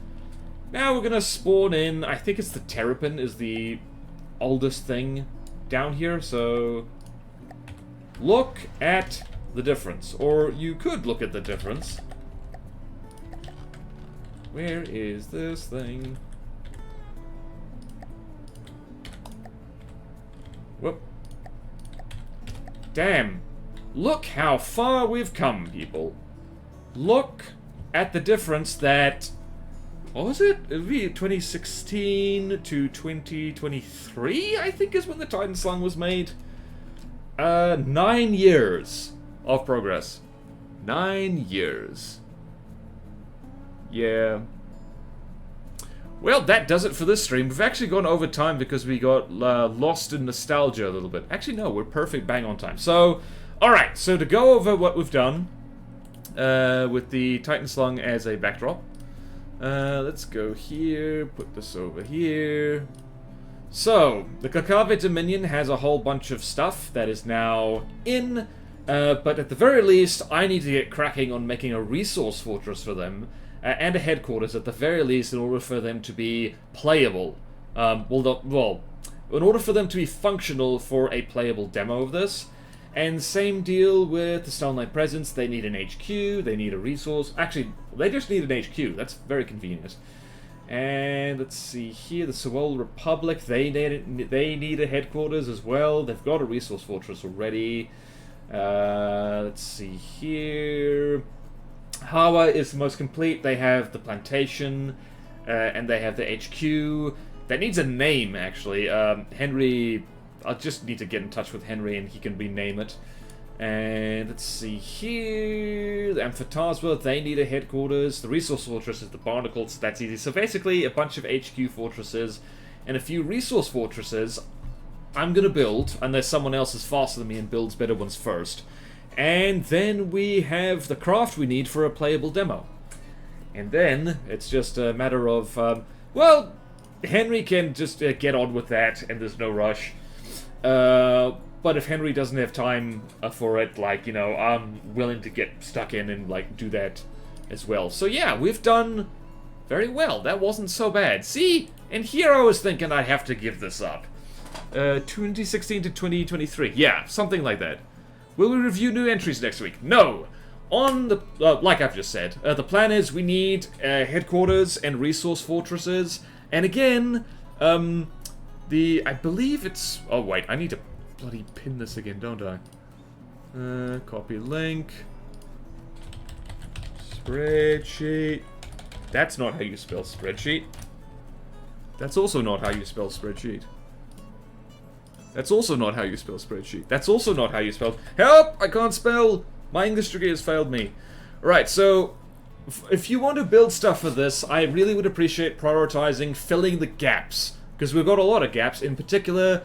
Now we're gonna spawn in, I think it's the Terrapin is the oldest thing down here, so... Look at the difference. Or you could look at the difference. Where is this thing? Whoop. Damn. Look how far we've come, people. Look at the difference that... What was it? It would be 2016 to 2023, I think is when the Titan Slung was made. 9 years of progress. 9 years. Yeah. Well, that does it for this stream. We've actually gone over time because we got lost in nostalgia a little bit. Actually, no, we're perfect bang on time. So, alright, so to go over what we've done with the Titan Slung as a backdrop. Let's go here, put this over here. So, the Glacave Dominion has a whole bunch of stuff that is now in, but at the very least, I need to get cracking on making a resource fortress for them. And a headquarters at the very least in order for them to be playable. In order for them to be functional for a playable demo of this. And same deal with the Stonelight Presence. They need an HQ, they need a resource. Actually, they just need an HQ. That's very convenient. And let's see here, the Sewol Republic, they need a headquarters as well. They've got a resource fortress already. Let's see here. Hawa is the most complete. They have the plantation, and they have the HQ. That needs a name, actually. Henry, I'll just need to get in touch with Henry and he can rename it. And let's see here. The Amphitasma, they need a headquarters. The resource fortress is the Barnacles, so that's easy. So basically, a bunch of HQ fortresses and a few resource fortresses I'm going to build, unless someone else is faster than me and builds better ones first. And then we have the craft we need for a playable demo. And then it's just a matter of, well, Henry can just get on with that and there's no rush. But if Henry doesn't have time for it, like, you know, I'm willing to get stuck in and, like, do that as well. So yeah, we've done very well. That wasn't so bad. See? And here I was thinking I'd have to give this up. 2016 to 2023. Yeah, something like that. Will we review new entries next week? No! On the... like I've just said, the plan is we need headquarters and resource fortresses. And again, I believe it's... Oh, wait, I need to bloody pin this again, don't I? Copy link. Spreadsheet. That's not how you spell spreadsheet. That's also not how you spell spreadsheet. That's also not how you spell spreadsheet. That's also not how you spell... Help! I can't spell! My English degree has failed me. Right, so... if you want to build stuff for this, I really would appreciate prioritizing filling the gaps. Because we've got a lot of gaps, in particular,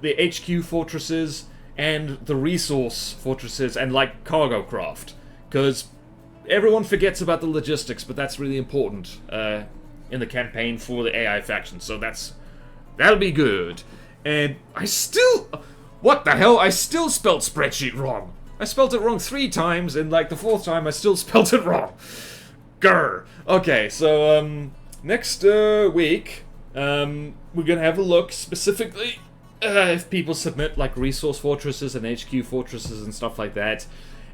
the HQ fortresses and the resource fortresses and, like, cargo craft. Because everyone forgets about the logistics, but that's really important in the campaign for the AI faction. So that'll be good. And I still... what the hell? I still spelled spreadsheet wrong. I spelled it wrong 3 times, and, like, the 4th time I still spelled it wrong. Grr. Okay, so, next week, we're gonna have a look specifically if people submit, like, resource fortresses and HQ fortresses and stuff like that.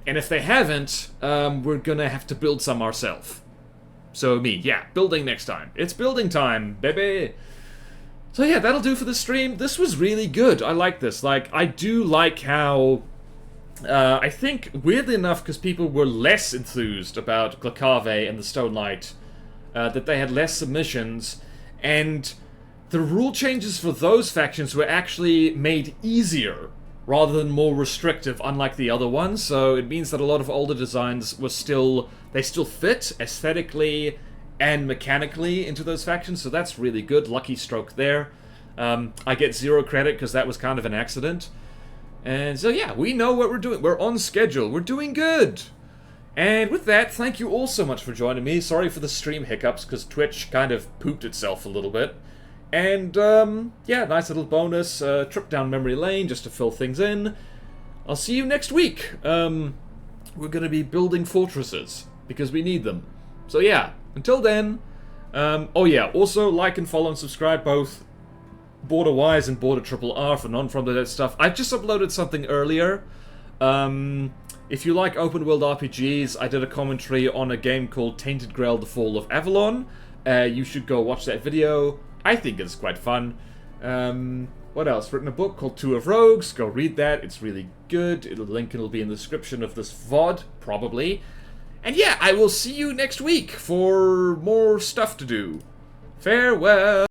And if they haven't, we're gonna have to build some ourselves. So me, yeah, building next time. It's building time, baby! So yeah, that'll do for the stream. This was really good. I like this. Like, I do like how... I think, weirdly enough, because people were less enthused about Glacave and the Stonelight, that they had less submissions, and the rule changes for those factions were actually made easier rather than more restrictive, unlike the other ones. So it means that a lot of older designs were still... they still fit aesthetically and mechanically into those factions, so that's really good. Lucky stroke there. I get 0 credit because that was kind of an accident. And so yeah, we know what we're doing. We're on schedule. We're doing good. And with that, thank you all so much for joining me. Sorry for the stream hiccups, because Twitch kind of pooped itself a little bit. And, yeah, nice little bonus, trip down memory lane just to fill things in. I'll see you next week. We're gonna be building fortresses, because we need them. So yeah, until then, oh yeah, also like and follow and subscribe both BorderWise and BorderRR for non-from-the-dead stuff. I just uploaded something earlier. If you like open-world RPGs, I did a commentary on a game called Tainted Grail: The Fall of Avalon. You should go watch that video. I think it's quite fun. What else? Written a book called Two of Rogues. Go read that. It's really good. It'll be in the description of this VOD, probably. And yeah, I will see you next week for more stuff to do. Farewell!